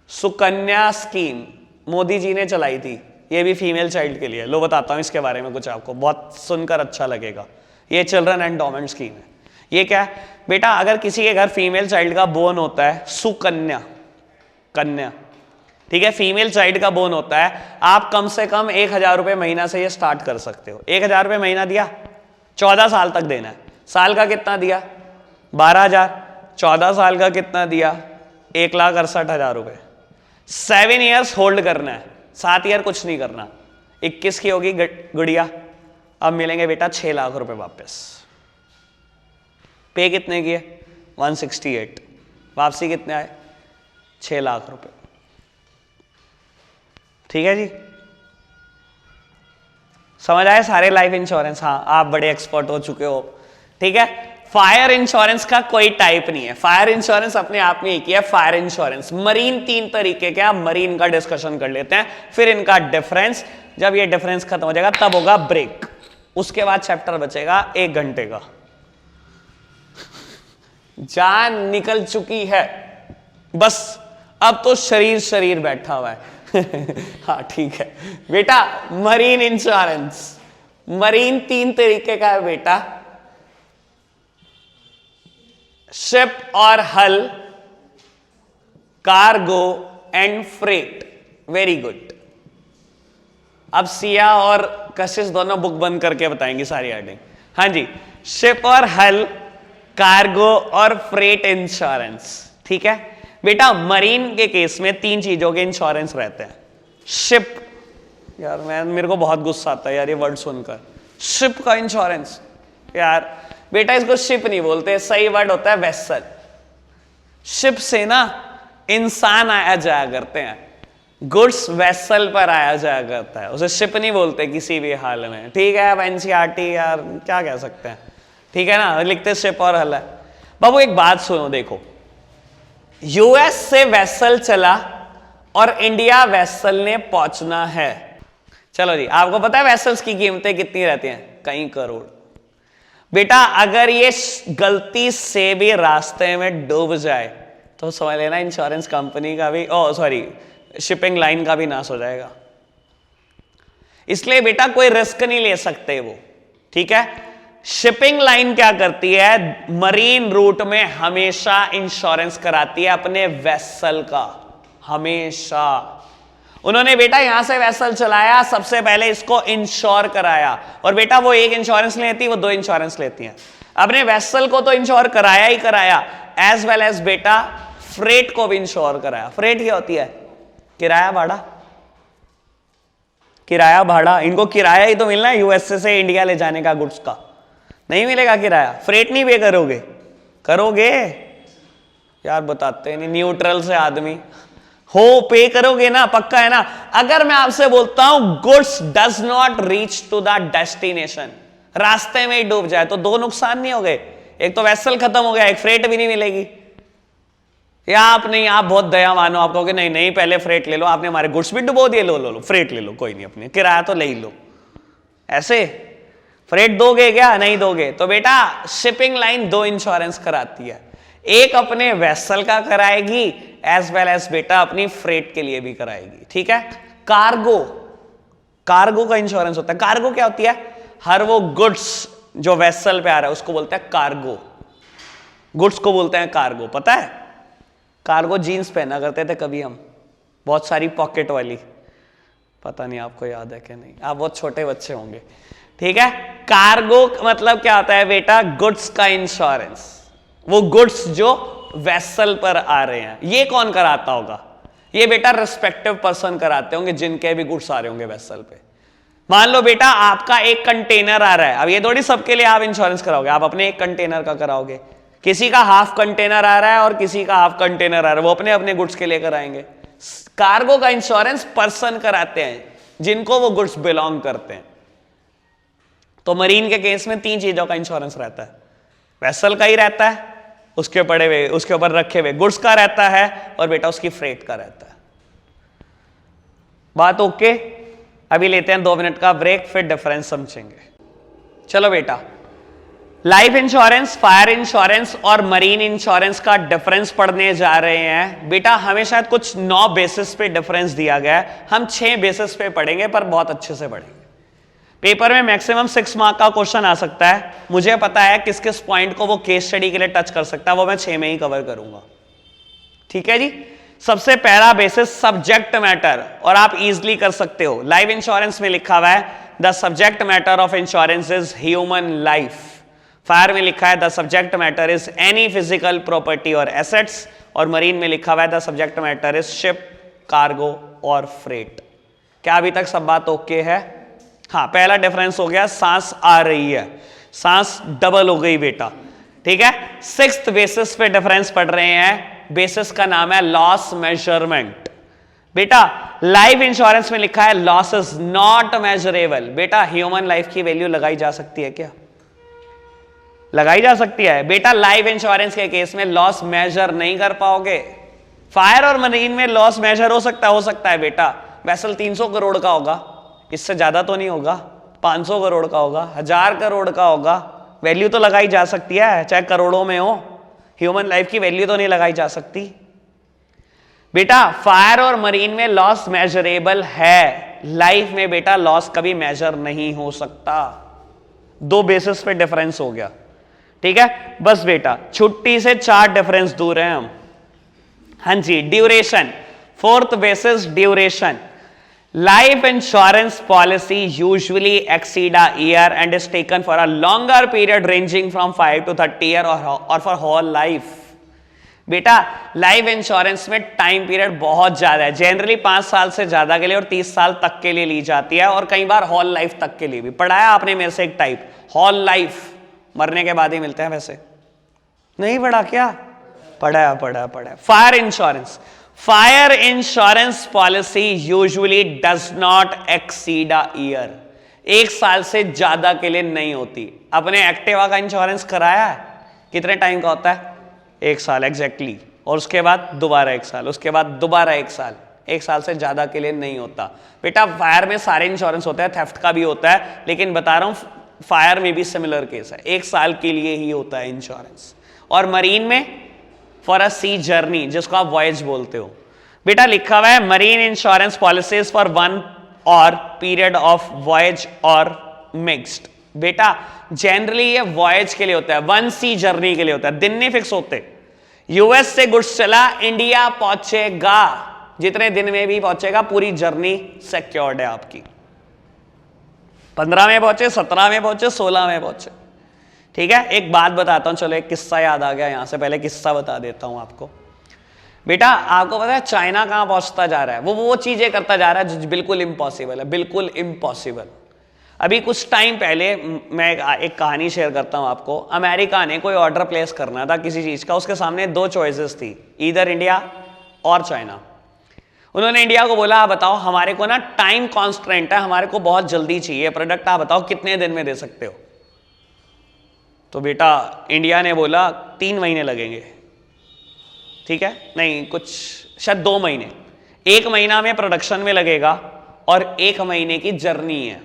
सुकन्या स्कीम मोदी जी ने चलाई थी, ये भी फीमेल चाइल्ड के लिए। लो बताता हूं इसके बारे में कुछ, आपको बहुत सुनकर अच्छा लगेगा। ये चिल्ड्रन एंडोमेंट स्कीम है। ये क्या है बेटा, अगर किसी के घर फीमेल चाइल्ड का बोर्न होता है, सुकन्या कन्या, ठीक है, फीमेल चाइल्ड का बोर्न होता है, आप कम से कम 1000 रुपए महीना से ये स्टार्ट कर सकते हो। 1000 रुपए महीना दिया, 14 साल तक देना है। साल का कितना दिया? 12,000। 14 साल का कितना दिया? 1,68,000 रुपए। 7 ईयर्स होल्ड करना है, 7 ईयर कुछ नहीं करना। 21 की होगी गुड़िया, अब मिलेंगे बेटा 6 लाख रुपए वापस। पे कितने की है? 168। वापसी कितने आए? 6 लाख रुपए, ठीक है जी। समझ आए सारे लाइफ इंश्योरेंस? हाँ, आप बड़े एक्सपर्ट हो चुके हो, ठीक है। फायर इंश्योरेंस का कोई टाइप नहीं है, फायर इंश्योरेंस अपने आप में एक ही है, फायर इंश्योरेंस। मरीन 3 तरीके के, आप मरीन का डिस्कशन कर लेते हैं, फिर इनका डिफरेंस। जब ये डिफरेंस खत्म हो जाएगा तब होगा ब्रेक, उसके बाद चैप्टर बचेगा 1 घंटे का। जान निकल चुकी है, बस अब तो शरीर बैठा हुआ है। हाँ ठीक है बेटा, मरीन इंश्योरेंस, मरीन 3 तरीके का है बेटा, शिप और हल, cargo and freight. Very good. अब सिया और कशिश दोनों बुक बंद करके बताएंगे सारी हेडिंग। हाँ जी, शिप और हल, कार्गो और फ्रेट इंश्योरेंस, ठीक है बेटा। मरीन के केस में 3 चीजों के इंश्योरेंस रहते हैं। शिप, यार मेरे को बहुत गुस्सा आता है यार ये वर्ड सुनकर, शिप का इंश्योरेंस। यार बेटा इसको शिप नहीं बोलते, सही वर्ड होता है वेसल। शिप से ना इंसान आया जाया करते हैं, गुड्स वेसल पर आया जाया करता है, उसे शिप नहीं बोलते किसी भी हाल में, ठीक है। अब एनसीईआरटी यार क्या कह सकते हैं, ठीक है ना, लिखते शिप और हल है। बाबू एक बात सुनो, देखो यूएस से वेसल चला और इंडिया वेसल ने पहुंचना है। चलो जी, आपको पता है वेसल्स की कीमतें कितनी रहती हैं? कई करोड़। बेटा अगर ये गलती से भी रास्ते में डूब जाए तो समझ लेना इंश्योरेंस कंपनी का भी, सॉरी शिपिंग लाइन का भी नाश हो जाएगा। इसलिए बेटा कोई रिस्क नहीं ले सकते वो, ठीक है। शिपिंग लाइन क्या करती है? मरीन रूट में हमेशा इंश्योरेंस कराती है अपने वेसल का, हमेशा। उन्होंने बेटा यहां से वेसल चलाया, सबसे पहले इसको इंश्योर कराया, और बेटा वो एक इंश्योरेंस लेती, वो दो इंश्योरेंस लेती हैं। अपने वेसल को तो इंश्योर कराया ही कराया, एज वेल एज बेटा फ्रेट को भी इंश्योर कराया। फ्रेट क्या होती है? किराया भाड़ा। किराया भाड़ा, इनको किराया ही तो मिलना है यूएसए से इंडिया ले जाने का गुड्स का, नहीं मिलेगा किराया। फ्रेट नहीं पे करोगे? करोगे यार, बताते नहीं, न्यूट्रल से आदमी हो, पे करोगे ना, पक्का है ना। अगर मैं आपसे बोलता हूं goods does not reach to the destination, रास्ते में ही डूब जाए, तो दो नुकसान नहीं हो गए? एक तो वेसल खत्म हो गया, एक फ्रेट भी नहीं मिलेगी। या आप नहीं, आप बहुत दया मानो, आप कहोगे नहीं नहीं पहले फ्रेट ले लो, आपने हमारे गुड्स भी डुबो दिए, लो लो लो फ्रेट ले लो, कोई नहीं, अपने किराया तो ले ही लो। ऐसे फ्रेट दोगे क्या? नहीं दोगे। तो बेटा शिपिंग लाइन दो इंश्योरेंस कराती है, एक अपने वेसल का कराएगी, एज वेल एज बेटा अपनी फ्रेट के लिए भी कराएगी, ठीक है। कार्गो, कार्गो का इंश्योरेंस होता है। कार्गो क्या होती है? हर वो गुड्स जो वेसल पे आ रहा है उसको बोलते हैं कार्गो, गुड्स को बोलते हैं कार्गो। पता है कार्गो जीन्स पहना करते थे कभी हम, बहुत सारी पॉकेट वाली, पता नहीं आपको याद है कि नहीं, आप बहुत छोटे बच्चे होंगे, ठीक है। कार्गो मतलब क्या होता है बेटा? गुड्स का इंश्योरेंस, वो गुड्स जो वेसल पर आ रहे हैं। ये कौन कराता होगा? ये बेटा रिस्पेक्टिव पर्सन कराते होंगे जिनके भी गुड्स आ रहे होंगे वेसल पे। मान लो बेटा आपका एक कंटेनर आ रहा है, अब ये थोड़ी सबके लिए आप इंश्योरेंस कराओगे, आप अपने एक कंटेनर का कराओगे। किसी का हाफ कंटेनर आ रहा है और किसी का हाफ कंटेनर आ रहा है, वो अपने अपने गुड्स के लिए कराएंगे। कार्गो का इंश्योरेंस पर्सन कराते हैं जिनको वो गुड्स बिलोंग करते हैं। तो मरीन के केस में तीन चीजों का इंश्योरेंस रहता है, वेसल का ही रहता है, उसके पड़े हुए उसके ऊपर रखे हुए गुड्स का रहता है, और बेटा उसकी फ्रेट का रहता है। बात ओके? अभी लेते हैं 2 मिनट का ब्रेक, फिर डिफरेंस समझेंगे। चलो बेटा, लाइफ इंश्योरेंस, फायर इंश्योरेंस और मरीन इंश्योरेंस का डिफरेंस पढ़ने जा रहे हैं। बेटा हमें शायद कुछ 9 बेसिस पे डिफरेंस दिया गया है, हम 6 बेसिस पे पढ़ेंगे, पर बहुत अच्छे से पढ़ेंगे। पेपर में मैक्सिमम 6 मार्क का क्वेश्चन आ सकता है। मुझे पता है किस किस पॉइंट को वो केस स्टडी के लिए टच कर सकता है, वो मैं 6 में ही कवर करूंगा, ठीक है जी। सबसे पहला बेसिस सब्जेक्ट मैटर, और आप इजीली कर सकते हो। लाइफ इंश्योरेंस में लिखा हुआ है the subject matter of insurance is human life. Fire में लिखा है the subject matter is any physical property और एसेट्स, और मरीन में लिखा हुआ है the subject matter is ship, cargo और फ्रेट। क्या अभी तक सब बात ओके है? हाँ, पहला डिफरेंस हो गया, सांस आ रही है, सांस डबल हो गई बेटा, ठीक है। 6th बेसिस पे डिफरेंस पढ़ रहे हैं, बेसिस का नाम है लॉस मेजरमेंट। बेटा लाइफ इंश्योरेंस में लिखा है लॉस इज नॉट मेजरेबल। बेटा ह्यूमन लाइफ की वैल्यू लगाई जा सकती है क्या? लगाई जा सकती है। बेटा लाइफ इंश्योरेंस के केस में लॉस मेजर नहीं कर पाओगे। फायर और मरीन में लॉस मेजर हो सकता है बेटा। वेसल 300 करोड़ का होगा, इससे ज्यादा तो नहीं होगा, 500 करोड़ का होगा, 1000 करोड़ का होगा, वैल्यू तो लगाई जा सकती है, चाहे करोड़ों में हो। ह्यूमन लाइफ की वैल्यू तो नहीं लगाई जा सकती बेटा। फायर और मरीन में लॉस मेजरेबल है, लाइफ में बेटा लॉस कभी मेजर नहीं हो सकता। 2 बेसिस पे डिफरेंस हो गया, ठीक है। बस बेटा छुट्टी से 4 डिफरेंस दूर हैं हम। हाँ जी, duration, 4th basis duration. Life insurance policy usually exceed a year and is taken for a longer period ranging from 5 to 30 year or for whole life. बेटा लाइफ इंश्योरेंस में टाइम पीरियड बहुत ज्यादा है, जनरली 5 साल से ज्यादा के लिए और 30 साल तक के लिए ली जाती है, और कई बार होल लाइफ तक के लिए भी। पढ़ाया आपने मेरे से एक टाइप, होल लाइफ, मरने के बाद ही मिलते हैं, वैसे नहीं पढ़ा क्या? पढ़ा। Fire insurance, fire insurance policy usually does not exceed a year. 1 साल से ज्यादा के लिए नहीं होती। अपने एक्टिवा का इंश्योरेंस कराया है, कितने टाइम का होता है? 1 साल एग्जैक्टली। और उसके बाद दोबारा 1 साल, उसके बाद दोबारा 1 साल। 1 साल से ज्यादा के लिए नहीं होता बेटा। फायर में सारे इंश्योरेंस होता है, थेफ्ट का भी होता है, लेकिन बता रहा हूं फायर में भी सिमिलर केस है, 1 साल के लिए ही होता है इंश्योरेंस। और मरीन में फॉर अ सी जर्नी, जिसको आप वॉयज बोलते हो बेटा, लिखा हुआ है मरीन इंश्योरेंस पॉलिसीज फॉर 1 और पीरियड ऑफ वॉयज और मिक्स्ड। बेटा जनरली ये वॉयज के लिए होता है, 1 सी जर्नी के लिए होता है, दिन नहीं फिक्स होते। यूएस से गुड्स चला, इंडिया पहुंचेगा, जितने दिन में भी पहुंचेगा, पूरी जर्नी सिक्योर्ड है आपकी। 15 में पहुंचे, 17 में पहुंचे, 16 में पहुंचे, ठीक है। एक बात बताता हूं, चलो एक किस्सा याद आ गया, यहां से पहले किस्सा बता देता हूं आपको। बेटा आपको पता है चाइना कहां पहुंचता जा रहा है? वो चीजें करता जा रहा है जो बिल्कुल इम्पॉसिबल है, बिल्कुल इम्पॉसिबल। अभी कुछ टाइम पहले मैं एक कहानी शेयर करता हूं आपको। अमेरिका ने कोई ऑर्डर प्लेस करना था किसी चीज का, उसके सामने 2 चॉइसेस थी, इधर इंडिया और चाइना। उन्होंने इंडिया को बोला, आप बताओ हमारे को ना टाइम कॉन्स्ट्रेंट है, हमारे को बहुत जल्दी चाहिए प्रोडक्ट, आप बताओ कितने दिन में दे सकते हो? तो बेटा इंडिया ने बोला 3 महीने लगेंगे, ठीक है, नहीं कुछ शायद 2 महीने, 1 महीना में प्रोडक्शन में लगेगा और 1 महीने की जर्नी है,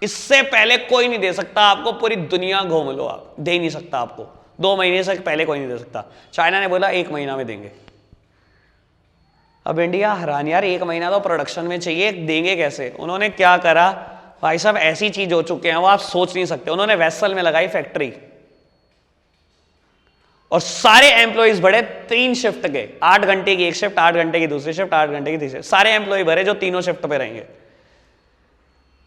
इससे पहले कोई नहीं दे सकता आपको, पूरी दुनिया घूम लो आप, दे नहीं सकता आपको, 2 महीने से पहले कोई नहीं दे सकता। चाइना ने बोला 1 महीना में देंगे। अब इंडिया हैरान, यार 1 महीना तो प्रोडक्शन में चाहिए, देंगे कैसे? उन्होंने क्या करा भाई साहब, ऐसी चीज हो चुके हैं वो आप सोच नहीं सकते। उन्होंने वेसल में लगाई फैक्ट्री और सारे एम्प्लॉइज भरे, 3 शिफ्ट के, 8 घंटे की एक शिफ्ट, 8 घंटे की दूसरी शिफ्ट, 8 घंटे की तीसरी, सारे एम्प्लॉय भरे जो तीनों शिफ्ट पे रहेंगे।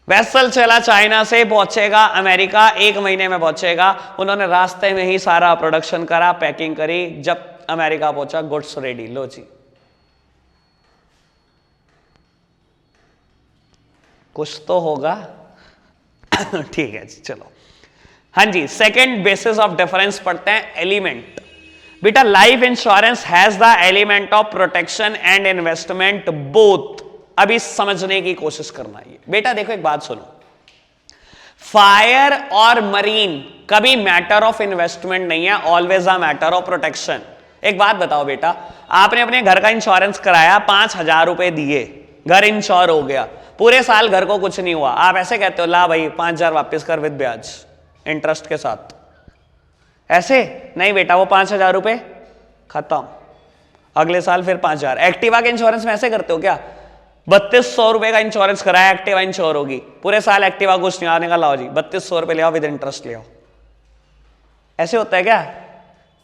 वेसल चला, चाइना से पहुंचेगा अमेरिका, 1 महीने में पहुंचेगा। उन्होंने रास्ते में ही सारा प्रोडक्शन करा, पैकिंग करी, जब अमेरिका पहुंचा गुड्स रेडी, लो जी। कुछ तो होगा ठीक है जी, चलो। हाँ जी, सेकंड बेसिस ऑफ डिफरेंस पढ़ते हैं, एलिमेंट। बेटा life insurance has the element of protection and investment both. अभी समझने की कोशिश करना है। बेटा देखो एक बात सुनो, फायर और मरीन कभी मैटर ऑफ इन्वेस्टमेंट नहीं है, always a matter of protection. एक बात बताओ बेटा, आपने अपने घर का इंश्योरेंस कराया, 5,000 रुपए दिए, घर इंश्योर हो गया, पूरे साल घर को कुछ नहीं हुआ, आप ऐसे कहते हो ला भाई 5,000 वापस कर विद ब्याज, इंटरेस्ट के साथ? ऐसे नहीं बेटा, वो 5,000 रुपए खत्म, अगले साल फिर 5,000। एक्टिवा के इंश्योरेंस में ऐसे करते हो क्या? 3,200 रुपए का इंश्योरेंस कराया, एक्टिवा इंश्योर होगी, पूरे साल एक्टिवा कुछ नहीं, आने का लाओ जी 3,200 रुपए ले आओ विद इंटरेस्ट ले आओ। ऐसे होता है क्या?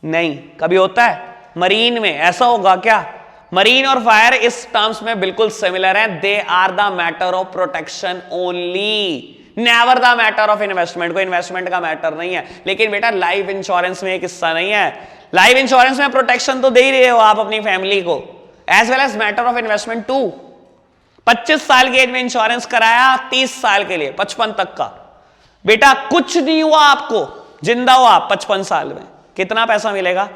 नहीं। कभी होता है? मरीन में ऐसा होगा क्या? मरीन और फायर इस टर्म्स में बिल्कुल सिमिलर हैं, they are the matter of protection only, never the matter of investment. कोई इन्वेस्टमेंट का मैटर नहीं है। लेकिन बेटा लाइफ इंश्योरेंस में एक हिस्सा नहीं है, लाइफ इंश्योरेंस में प्रोटेक्शन तो दे ही रहे हो आप अपनी फैमिली को, as well as matter of investment too. 25 साल की एज में इंश्योरेंस कराया, 30 साल के लिए, 55 तक का, बेटा कुछ नहीं हुआ आपको, जिंदा हो आप 55 साल में, कितना पैसा मिलेगा?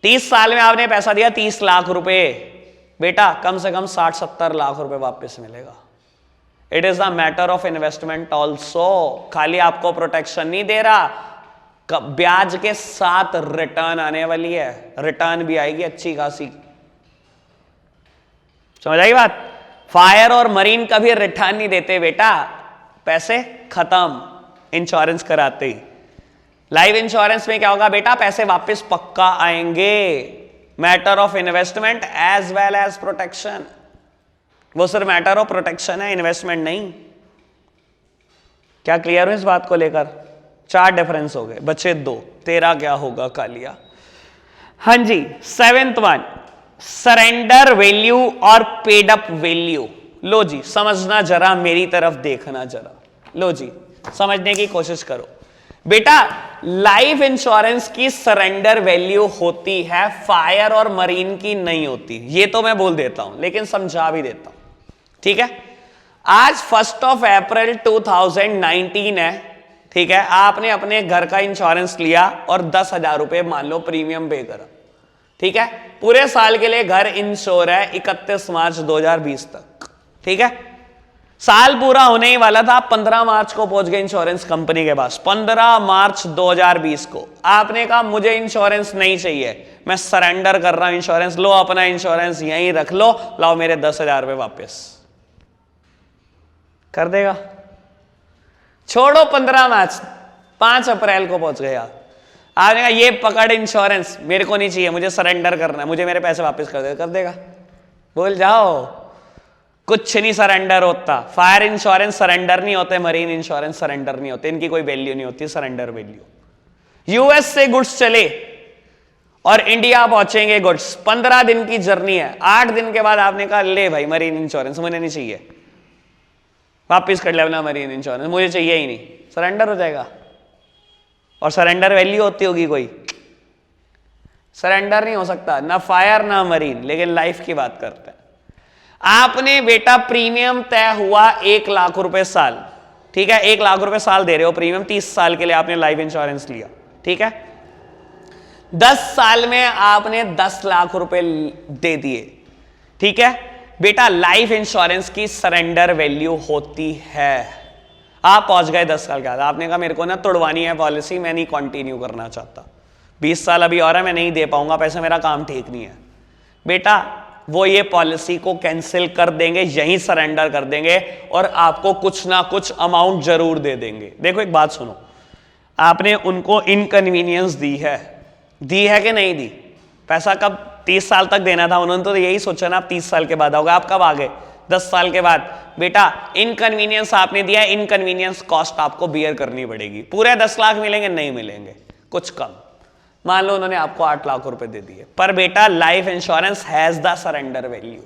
30 साल में आपने पैसा दिया 30 लाख रुपए, बेटा कम से कम 60-70 लाख रुपए वापस मिलेगा। It is the matter of investment also, खाली आपको प्रोटेक्शन नहीं दे रहा, ब्याज के साथ रिटर्न आने वाली है, रिटर्न भी आएगी अच्छी खासी। समझ आई बात? फायर और मरीन कभी रिटर्न नहीं देते बेटा, पैसे खत्म इंश्योरेंस कराते ही। लाइफ इंश्योरेंस में क्या होगा बेटा? पैसे वापस पक्का आएंगे, matter of investment as well as protection. वो सिर्फ मैटर ऑफ प्रोटेक्शन है, इन्वेस्टमेंट नहीं। क्या क्लियर हो इस बात को लेकर? 4 डिफरेंस हो गए, बचे 2, तेरा क्या होगा कालिया? हाँ जी, 7th वन, सरेंडर वैल्यू और पेड अप वैल्यू। लो जी समझना, जरा मेरी तरफ देखना जरा, लो जी समझने की कोशिश करो। बेटा लाइफ इंश्योरेंस की सरेंडर वैल्यू होती है, फायर और मरीन की नहीं होती, ये तो मैं बोल देता हूं, लेकिन समझा भी देता हूं, ठीक है। आज 1 अप्रैल 2019 है, ठीक है, आपने अपने घर का इंश्योरेंस लिया और 10,000 रुपए मान लो प्रीमियम पे करा, ठीक है, पूरे साल के लिए घर इंश्योर है 31 मार्च 2020 तक, ठीक है। साल पूरा होने ही वाला था, 15 मार्च को पहुंच गए इंश्योरेंस कंपनी के पास, 15 मार्च 2020 को। आपने कहा मुझे इंश्योरेंस नहीं चाहिए, मैं सरेंडर कर रहा हूं इंश्योरेंस, लो अपना इंश्योरेंस यहीं रख लो, लाओ मेरे 10,000 रुपए वापस। कर देगा? छोड़ो 15 मार्च, 5 अप्रैल को पहुंच गए आपने कहा ये पकड़ इंश्योरेंस, मेरे को नहीं चाहिए, मुझे सरेंडर करना है, मुझे मेरे पैसे वापस कर देगा? बोल जाओ, कुछ नहीं सरेंडर होता। फायर इंश्योरेंस सरेंडर नहीं होते, मरीन इंश्योरेंस सरेंडर नहीं होते, इनकी कोई वैल्यू नहीं होती, सरेंडर वैल्यू। यूएस से गुड्स चले और इंडिया पहुंचेंगे गुड्स, 15 दिन की जर्नी है, 8 दिन के बाद आपने कहा ले भाई मरीन इंश्योरेंस मुझे नहीं चाहिए, वापिस कर ले अपना मरीन इंश्योरेंस, मुझे चाहिए ही नहीं, सरेंडर हो जाएगा। और सरेंडर वैल्यू होती होगी कोई? सरेंडर नहीं हो सकता, ना फायर ना मरीन। लेकिन लाइफ की बात करते हैं। आपने बेटा प्रीमियम तय हुआ 1 लाख रुपए साल, ठीक है, 1 लाख रुपए साल दे रहे हो प्रीमियम, 30 साल के लिए आपने लाइफ इंश्योरेंस लिया, ठीक है। 10 साल में आपने 10 लाख रुपए दे दिए, ठीक है बेटा। लाइफ इंश्योरेंस की सरेंडर वैल्यू होती है। आप पहुंच गए 10 साल के बाद, आपने कहा मेरे को ना तोड़वानी है पॉलिसी, मैं नहीं कंटिन्यू करना चाहता, 20 साल अभी और है, मैं नहीं दे पाऊंगा पैसे, मेरा काम ठीक नहीं है। बेटा वो ये पॉलिसी को कैंसिल कर देंगे, यहीं सरेंडर कर देंगे और आपको कुछ ना कुछ अमाउंट जरूर दे देंगे। देखो एक बात सुनो, आपने उनको इनकन्वीनियंस दी है कि नहीं दी? पैसा कब 30 साल तक देना था, उन्होंने तो यही सोचा ना आप 30 साल के बाद आओगे, आप कब आ गए? 10 साल के बाद। बेटा इनकन्वीनियंस आपने दिया, इनकन्वीनियंस कॉस्ट आपको बियर करनी पड़ेगी। पूरे 10 लाख मिलेंगे? नहीं मिलेंगे, कुछ कम। मान लो उन्होंने आपको 8 लाख रुपए दे दिए, पर बेटा life insurance has the surrender value.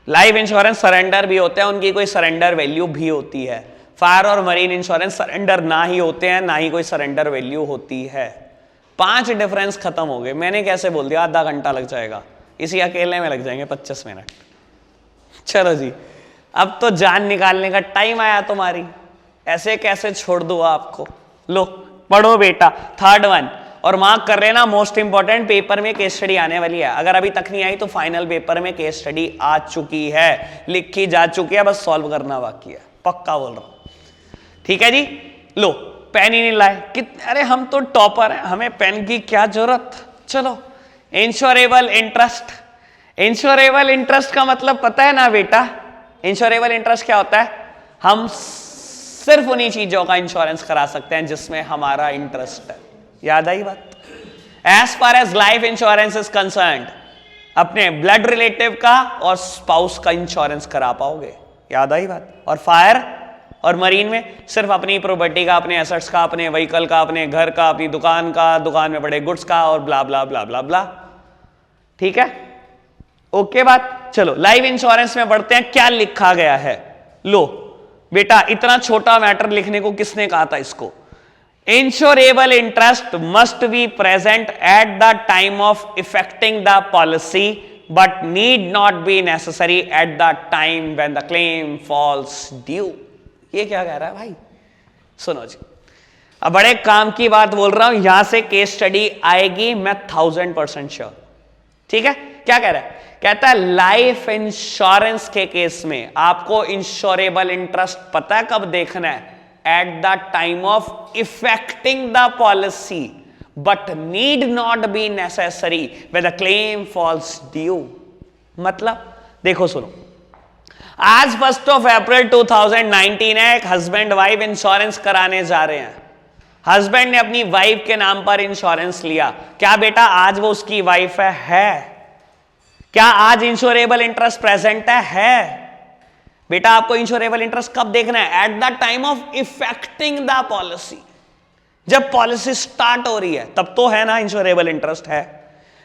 Life insurance surrender भी होते हैं, उनकी कोई सरेंडर वैल्यू भी होती है। फायर और मरीन इंश्योरेंस सरेंडर ना ही होते हैं, ना ही कोई सरेंडर वैल्यू होती है। 5 डिफरेंस खत्म हो गए। मैंने कैसे बोल दिया आधा घंटा लग जाएगा, इसी अकेले में लग जाएंगे 25 मिनट। चलो जी, अब तो जान निकालने का टाइम आया तुम्हारी, ऐसे कैसे छोड़ दूँ आपको। लो पढ़ो बेटा, 3rd वन, और मार्क कर लेना, मोस्ट इंपॉर्टेंट, पेपर में केस स्टडी आने वाली है। अगर अभी तक नहीं आई तो फाइनल पेपर में केस स्टडी आ चुकी है, लिखी जा चुकी है, बस सॉल्व करना बाकी है, पक्का बोल रहा हूं, ठीक है जी। लो पेन ही नहीं लाए, अरे हम तो टॉपर हैं, हमें पेन की क्या जरूरत। चलो इंश्योरेबल इंटरेस्ट। इंश्योरेबल इंटरेस्ट का मतलब पता है ना बेटा? इंश्योरेबल इंटरेस्ट क्या होता है? हम सिर्फ उन्हीं चीजों का इंश्योरेंस करा सकते हैं जिसमें हमारा इंटरेस्ट है। याद आई बात? As far as life insurance is concerned, अपने ब्लड रिलेटिव का और स्पाउस का इंश्योरेंस करा पाओगे। याद आई बात? और फायर और मरीन में सिर्फ अपनी प्रॉपर्टी का, अपने एसेट्स का, अपने व्हीकल का, अपने घर का, अपनी दुकान का, दुकान में पड़े गुड्स का, और ब्ला ब्ला ब्ला ब्ला ब्ला। ठीक है, ओके बात। चलो लाइफ इंश्योरेंस में बढ़ते हैं, क्या लिखा गया है। लो बेटा, इतना छोटा मैटर लिखने को किसने कहा था इसको? Insurable interest must be present at the time of effecting the policy but need not be necessary at the time when the claim falls due. ये क्या कह रहा है भाई? सुनो जी, अब बड़े काम की बात बोल रहा हूं, यहां से केस स्टडी आएगी, मैं 1000% श्योर। ठीक है, क्या कह रहा है? कहता है लाइफ इंश्योरेंस के केस में आपको इंश्योरेबल इंटरेस्ट पता है कब देखना है? At the time of effecting the policy but need not be necessary when the claim falls due. मतलब देखो सुनो, आज 1 अप्रैल 2019 है, एक हस्बैंड वाइफ इंश्योरेंस कराने जा रहे हैं। हस्बैंड ने अपनी वाइफ के नाम पर इंश्योरेंस लिया। क्या बेटा आज वो उसकी वाइफ है? क्या आज इंश्योरेबल इंटरेस्ट प्रेजेंट है? बेटा आपको इंश्योरेबल इंटरेस्ट कब देखना है? At the time of effecting the policy. जब पॉलिसी स्टार्ट हो रही है तब तो है ना इंश्योरेबल इंटरेस्ट है।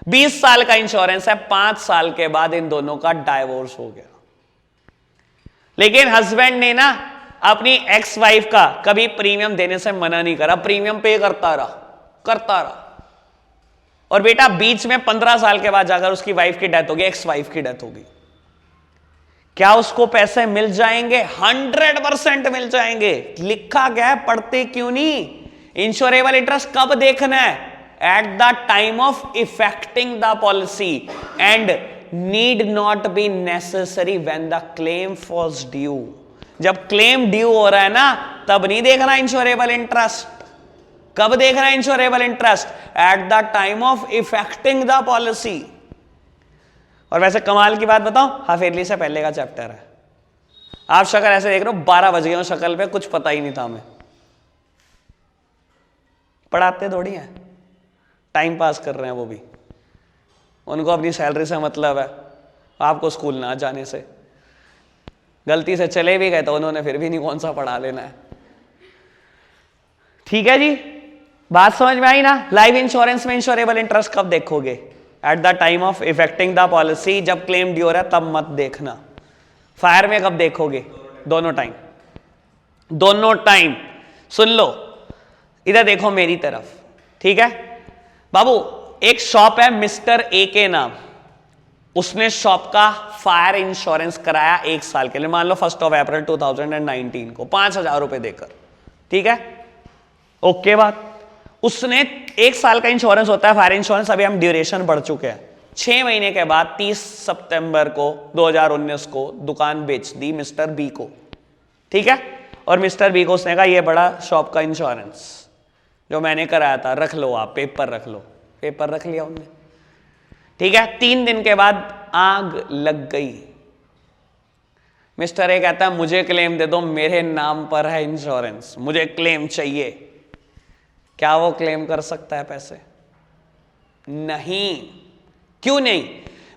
20 साल का इंश्योरेंस है, 5 साल के बाद इन दोनों का डाइवोर्स हो गया, लेकिन हस्बैंड ने ना अपनी एक्स वाइफ का कभी प्रीमियम देने से मना नहीं करा, प्रीमियम पे करता रहा। और बेटा बीच में 15 साल के बाद जाकर उसकी वाइफ की डेथ होगी, एक्स वाइफ की डेथ होगी, क्या उसको पैसे मिल जाएंगे? 100% मिल जाएंगे। लिखा गया है, पढ़ते क्यों नहीं? इंश्योरेबल इंटरेस्ट कब देखना है? At the time of effecting the policy and need not be necessary when the claim falls due. जब क्लेम ड्यू हो रहा है ना तब नहीं देखना इंश्योरेबल इंटरेस्ट। कब देखना है insurable interest? At the time of effecting the policy. और वैसे कमाल की बात बताऊं, हाफेरली से पहले का चैप्टर है। आप शक्ल ऐसे देख रहे हो, 12 बज गए हो शक्ल पे, कुछ पता ही नहीं था हमें। पढ़ाते थोड़ी है, टाइम पास कर रहे हैं वो भी। उनको अपनी सैलरी से मतलब है, आपको स्कूल ना जाने से। गलती से चले भी गए तो उन्होंने फिर भी नहीं कौन सा पढ़ा लेना है। ठीक है जी, बात समझ में आई ना? लाइफ इंश्योरेंस में इंश्योरेबल इंटरेस्ट कब देखोगे? At the time of effecting the policy. जब क्लेम ड्यू हो रहा है तब मत देखना। फायर में कब देखोगे? दोनों टाइम, दोनों टाइम। सुन लो, इधर देखो मेरी तरफ, ठीक है बाबू। एक शॉप है मिस्टर ए के नाम, उसने शॉप का फायर इंश्योरेंस कराया 1 साल के लिए, मान लो 1 अप्रैल 2019 को 5,000 रुपए देकर, ठीक है, ओके बात। उसने 1 साल का इंश्योरेंस होता है फायर इंश्योरेंस, अभी हम ड्यूरेशन बढ़ चुके हैं। 6 महीने के बाद 30 सितंबर को 2019 को दुकान बेच दी मिस्टर बी को, ठीक है। और मिस्टर बी को उसने कहा ये बड़ा शॉप का इंश्योरेंस जो मैंने कराया था रख लो, आप पेपर रख लो। पेपर रख लिया उनने, ठीक है। 3 दिन के बाद आग लग गई। मिस्टर ए कहता है मुझे क्लेम दे दो, मेरे नाम पर है इंश्योरेंस, मुझे क्लेम चाहिए। क्या वो क्लेम कर सकता है पैसे? नहीं। क्यों नहीं?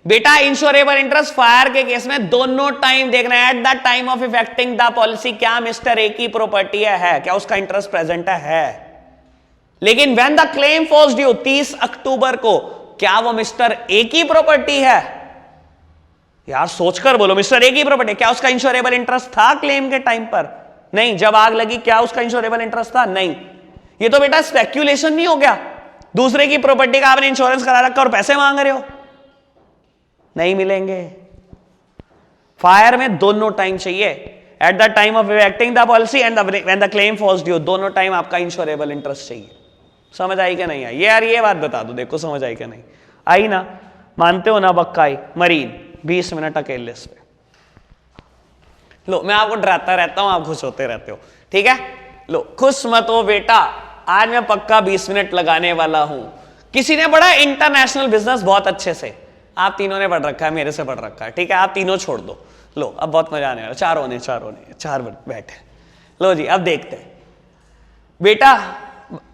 बेटा इंश्योरेबल इंटरेस्ट फायर के केस में दोनों टाइम देखना है। At the time of effecting the policy क्या मिस्टर ए की प्रॉपर्टी है, क्या उसका इंटरेस्ट प्रेजेंट है। लेकिन when the claim falls due 30 October को, क्या वो मिस्टर ए की प्रॉपर्टी है? यार सोचकर बोलो, मिस्टर ए की प्रॉपर्टी, क्या उसका इंश्योरेबल इंटरेस्ट था क्लेम के टाइम पर? नहीं। जब आग लगी क्या उसका इंश्योरेबल इंटरेस्ट था? नहीं। ये तो बेटा स्पेक्यूलेशन नहीं हो गया? दूसरे की प्रॉपर्टी का आपने इंश्योरेंस करा रखा और पैसे मांग रहे हो, नहीं मिलेंगे। फायर में दोनों टाइम चाहिए, at the time of effecting the policy and when the claim falls due, दोनों टाइम आपका इंश्योरेबल इंटरेस्ट चाहिए। समझ आई क्या नहीं आई? ये यार ये बात बता दो, देखो समझ आई क्या नहीं आई ना? मानते हो ना? बक्काई मरीन 20 मिनट अकेले पे। लो मैं आपको डराता रहता हूं, आप खुश होते रहते हो, ठीक है। लो खुश मत हो बेटा, आज मैं पक्का 20 मिनट लगाने वाला हूं। किसी ने पढ़ा इंटरनेशनल बिजनेस बहुत अच्छे से, आप तीनों ने पढ़ रखा है, मेरे से पढ़ रखा है, ठीक है। आप तीनों छोड़ दो। लो अब बहुत मजा आने वाला, चार बैठे। लो जी अब देखते हैं बेटा,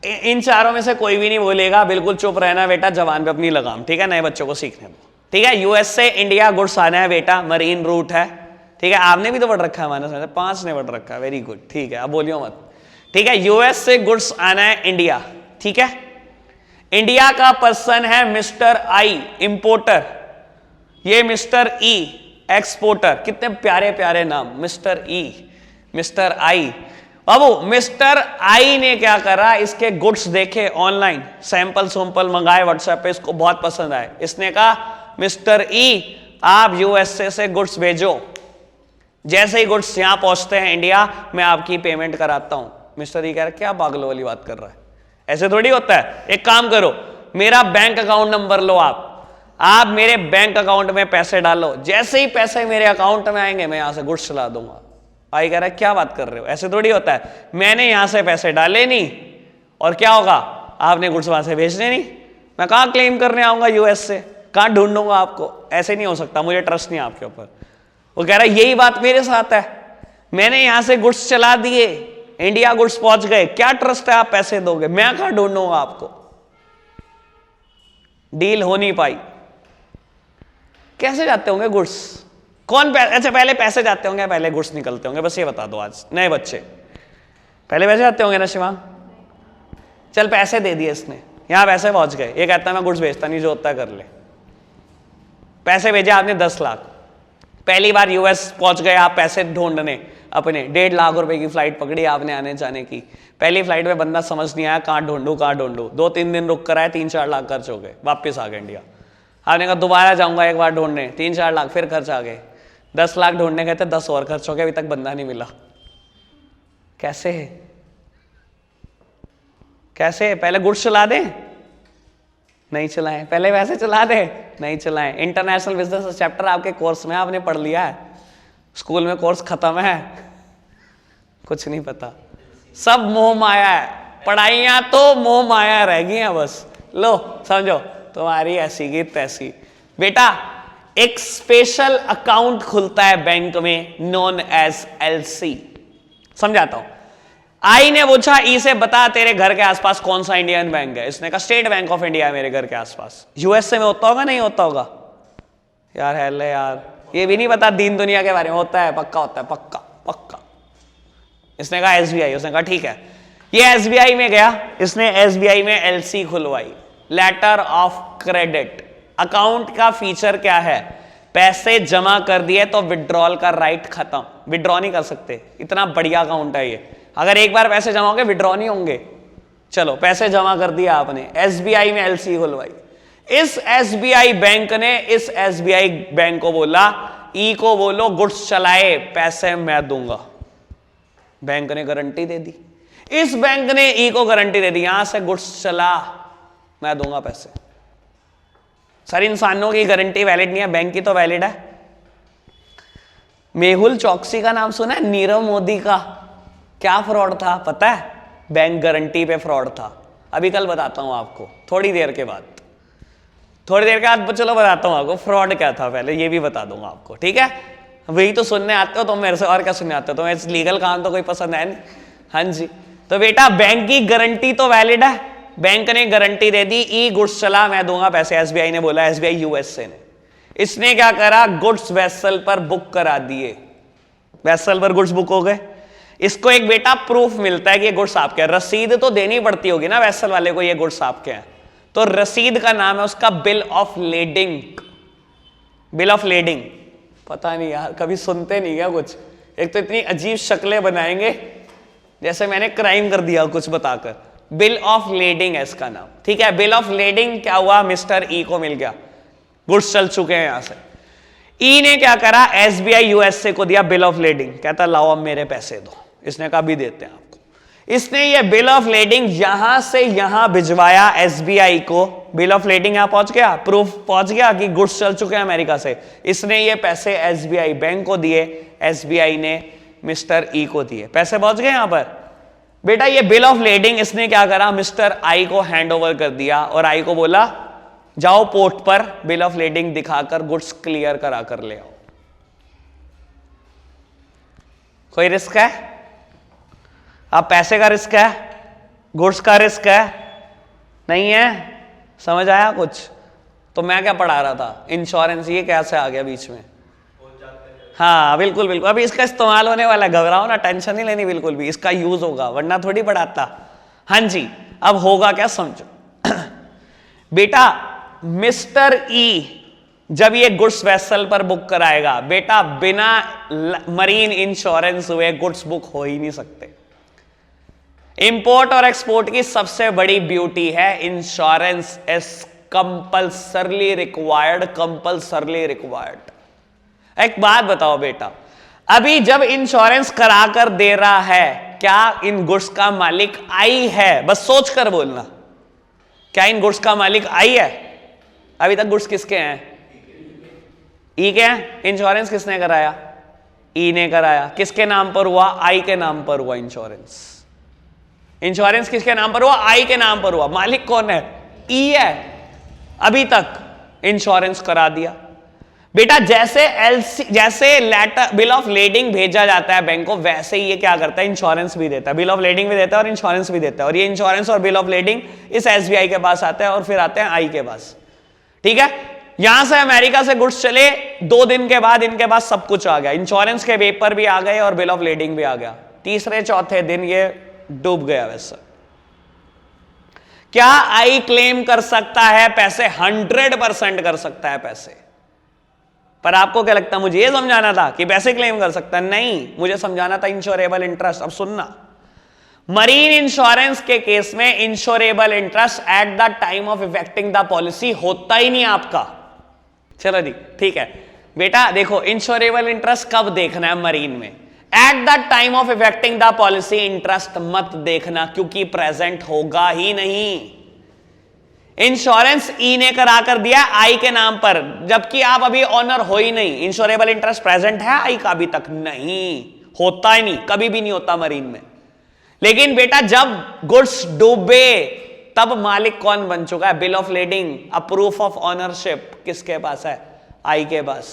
इन चारों में से कोई भी नहीं बोलेगा, बिल्कुल चुप रहना बेटा, जवान पे अपनी लगाम, ठीक है। नए बच्चों को सीखने दो, ठीक है। यूएस से इंडिया गुड्स आना है बेटा, मरीन रूट है, ठीक है। आपने भी तो पढ़ रखा है, मानस में 5 ने पढ़ रखा है, वेरी गुड, ठीक है। अब बोलियो मत, ठीक है। यूएस से गुड्स आना है इंडिया, ठीक है। इंडिया का पर्सन है मिस्टर आई इंपोर्टर, ये मिस्टर ई एक्सपोर्टर। कितने प्यारे प्यारे नाम, mister E, mister I. Babu mister I ने क्या करा, इसके गुड्स देखे ऑनलाइन, सैंपल सैंपल मंगाए व्हाट्सएप पे, इसको बहुत पसंद आए। इसने कहा मिस्टर ई आप यूएसए से गुड्स भेजो, जैसे ही गुड्स यहां पहुंचते हैं इंडिया, मैं आपकी पेमेंट कराता हूं। मिस्टर ई कह रहा क्या पागलों वाली बात कर रहा है, ऐसे थोड़ी होता है। एक काम करो, मेरा बैंक अकाउंट नंबर लो, आप मेरे बैंक अकाउंट में पैसे डालो, जैसे ही पैसे मेरे अकाउंट में आएंगे मैं यहां से गुड्स चला दूंगा। आई कह रहा है क्या बात कर रहे हो, ऐसे थोड़ी होता है। मैंने यहां से पैसे डाले नहीं और क्या होगा, आपने गुड्स वहां से भेजने नहीं, मैं कहां क्लेम करने आऊंगा यूएस से, कहां ढूंढूंगा आपको? ऐसे नहीं हो सकता, मुझे ट्रस्ट नहीं आपके ऊपर। वो कह रहा है यही बात मेरे साथ है, मैंने यहां से गुड्स चला दिए, इंडिया गुड्स पहुंच गए, क्या ट्रस्ट है आप पैसे दोगे? मैं कहां ढूंढूंगा आपको? डील हो नहीं पाई। कैसे जाते होंगे गुड्स? कौन अच्छा पहले पैसे जाते होंगे, पहले गुड्स निकलते होंगे? बस ये बता दो आज नए बच्चे, पहले पैसे जाते होंगे ना शिवा? चल पैसे दे दिए इसने, यहां पैसे पहुंच गए, ये कहता है मैं गुड्स भेजता नहीं, जो होता है कर ले। पैसे भेजे आपने 10 लाख, पहली बार यूएस पहुंच गए आप पैसे ढूंढने अपने, 1.5 लाख रुपए की फ्लाइट पकड़ी आपने आने जाने की। पहली फ्लाइट में बंदा समझ नहीं आया कहां ढूंढू 2-3 दिन रुक कर आए, 3-4 लाख खर्च हो गए, वापिस आ गए इंडिया। आपने कहा दोबारा जाऊंगा एक बार ढूंढने, 3-4 लाख फिर खर्च आ गए, 10 लाख ढूंढने गए थे, 10 और खर्च हो गए, अभी तक बंदा नहीं मिला। कैसे है? कैसे? पहले गुड्स चला दें, नहीं चलाएं, पहले वैसे चला दे, नहीं चलाएं। इंटरनेशनल बिजनेस चैप्टर आपके कोर्स में आपने पढ़ लिया है, स्कूल में कोर्स खत्म है, कुछ नहीं पता, सब मोह माया है, पढ़ाइयां तो मोह माया रह गई हैं बस। लो समझो, तुम्हारी ऐसी की तैसी। बेटा एक स्पेशल अकाउंट खुलता है बैंक में नोन एज एलसी। समझाता हूं। आई ने पूछा ई से बता तेरे घर के आसपास कौन सा इंडियन बैंक है। इसने कहा स्टेट बैंक ऑफ इंडिया है मेरे घर के आसपास। यूएसए में होता होगा नहीं होता होगा यार, हेले यार, ये भी नहीं पता दीन दुनिया के बारे में। होता है, पक्का होता है, पक्का पक्का। इसने कहा एसबीआई। उसने कहा ठीक है। ये एसबीआई में गया, इसने एसबीआई में एलसी खुलवाई, लेटर ऑफ क्रेडिट। अकाउंट का फीचर क्या है? पैसे जमा कर दिए तो विड्रॉल का राइट खत्म, विड्रॉ नहीं कर सकते। इतना बढ़िया अकाउंट है ये, अगर एक बार पैसे जमा होंगे विड्रॉ नहीं होंगे। चलो पैसे जमा कर दिया आपने, एसबीआई में एलसी खुलवाई। इस एसबीआई बैंक ने इस एसबीआई बैंक को बोला, ई को बोलो गुड्स चलाए, पैसे मैं दूंगा। बैंक ने गारंटी दे दी, इस बैंक ने ई को गारंटी दे दी, यहां से गुड्स चला, मैं दूंगा पैसे। सर इंसानों की गारंटी वैलिड नहीं है, बैंक की तो वैलिड है। मेहुल चौकसी का नाम सुना है? नीरव मोदी का क्या फ्रॉड था पता है? बैंक गारंटी पे फ्रॉड था। अभी कल बताता हूं आपको, थोड़ी देर के बाद, थोड़ी देर के बाद चलो बताता हूं आपको फ्रॉड क्या था, पहले ये भी बता दूंगा आपको, ठीक है? वही तो सुनने आते हो तुम मेरे से, और क्या सुनने आते हो तुम्हें? लीगल काम तो कोई पसंद है नहीं। हाँ जी, तो बेटा बैंक की गारंटी तो वैलिड है, बैंक ने गारंटी दे दी, ई गुड्स चला, मैं दूंगा पैसे। एसबीआई ने बोला, एसबीआई यूएसए ने। इसने क्या करा? गुड्स वेसल पर बुक करा दिए, वेसल पर गुड्स बुक हो गए। इसको एक बेटा प्रूफ मिलता है कि ये गुड्स आपके हैं। रसीद तो देनी पड़ती होगी ना वेसल वाले को, ये गुड्स आपके हैं, तो रसीद का नाम है उसका bill of lading. Bill of lading, पता नहीं यार, कभी सुनते नहीं क्या कुछ? एक तो इतनी अजीब शक्लें बनाएंगे जैसे मैंने क्राइम कर दिया कुछ बताकर। बिल ऑफ लेडिंग है इसका नाम, ठीक है? बिल ऑफ लेडिंग क्या हुआ? मिस्टर ई को मिल गया, गुड्स चल चुके हैं यहां से। ई ने क्या करा? एसबीआई यूएसए को दिया बिल ऑफ लेडिंग, कहता लाओ अब मेरे पैसे दो। इसने कहा भी देते हैं आपको। इसने ये बिल ऑफ लेडिंग यहां से यहां भिजवाया एसबीआई को। बिल ऑफ लेडिंग यहां पहुंच गया, प्रूफ पहुंच गया कि गुड्स चल चुके हैं अमेरिका से। इसने ये पैसे एसबीआई बैंक को दिए, एसबीआई ने मिस्टर ई को दिए, पैसे पहुंच गए यहां पर। बेटा ये बिल ऑफ लेडिंग इसने क्या करा? मिस्टर आई को हैंड ओवर कर दिया और आई को बोला जाओ पोर्ट पर बिल ऑफ लेडिंग दिखाकर गुड्स क्लियर करा कर ले आओ। कोई रिस्क है? अब पैसे का रिस्क है, गुड्स का रिस्क है, नहीं है? समझ आया कुछ? तो मैं क्या पढ़ा रहा था? इंश्योरेंस, ये कैसे आ गया बीच में? हाँ बिल्कुल बिल्कुल, अभी इसका इस्तेमाल होने वाला है, घबराओ ना, टेंशन नहीं लेनी बिल्कुल भी, इसका यूज होगा, वरना थोड़ी पढ़ाता। हाँ जी, अब होगा क्या समझो। बेटा मिस्टर ई जब ये गुड्स वेसल पर बुक कराएगा, बेटा बिना मरीन इंश्योरेंस हुए गुड्स बुक हो ही नहीं सकते। इंपोर्ट और एक्सपोर्ट की सबसे बड़ी ब्यूटी है insurance is compulsorily required, compulsorily required. एक बात बताओ बेटा, अभी जब इंश्योरेंस करा कर दे रहा है, क्या इन गुड्स का मालिक आई है? बस सोच कर बोलना, क्या इन गुड्स का मालिक आई है? अभी तक गुड्स किसके हैं? ई के हैं। इंश्योरेंस किसने कराया? ई ने कराया। किसके नाम पर हुआ? आई के नाम पर हुआ इंश्योरेंस। इंश्योरेंस किसके नाम पर हुआ? आई के नाम पर हुआ। मालिक कौन है? ई है। अभी तक इंश्योरेंस करा दिया। बेटा जैसे एलसी, जैसे लेटर बिल ऑफ लेडिंग भेजा जाता है बैंक को, वैसे ही ये क्या करता है? इंश्योरेंस भी देता है, बिल ऑफ लेडिंग भी देता है और इंश्योरेंस भी देता है। और ये इंश्योरेंस और बिल ऑफ लेडिंग इस एसबीआई के पास आता है और फिर आते हैं आई के पास, ठीक है? यहां से अमेरिका से गुड्स चले, 2 दिन के बाद इनके पास सब कुछ आ गया, इंश्योरेंस के पेपर भी आ गए और बिल ऑफ लेडिंग भी आ गया। तीसरे चौथे दिन ये डूब गया। वैसे क्या आई क्लेम कर सकता है पैसे? 100% कर सकता है पैसे। पर आपको क्या लगता है? मुझे ये समझाना था कि पैसे क्लेम कर सकता है? नहीं, मुझे समझाना था इंश्योरेबल इंटरेस्ट। अब सुनना, मरीन इंश्योरेंस के केस में insurable interest at the time of effecting the policy होता ही नहीं आपका। चलो जी ठीक है बेटा, देखो इंश्योरेबल इंटरेस्ट कब देखना है मरीन में? At the time of effecting the policy interest मत देखना, क्योंकि प्रेजेंट होगा ही नहीं। इंश्योरेंस ई ने करा कर दिया आई के नाम पर, जबकि आप अभी ऑनर हो ही नहीं। इंश्योरेबल इंटरेस्ट प्रेजेंट है आई का? अभी तक नहीं, होता ही नहीं, कभी भी नहीं होता मरीन में। लेकिन बेटा जब गुड्स डूबे तब मालिक कौन बन चुका है? Bill of lading, a proof of ownership किसके पास है? आई के पास।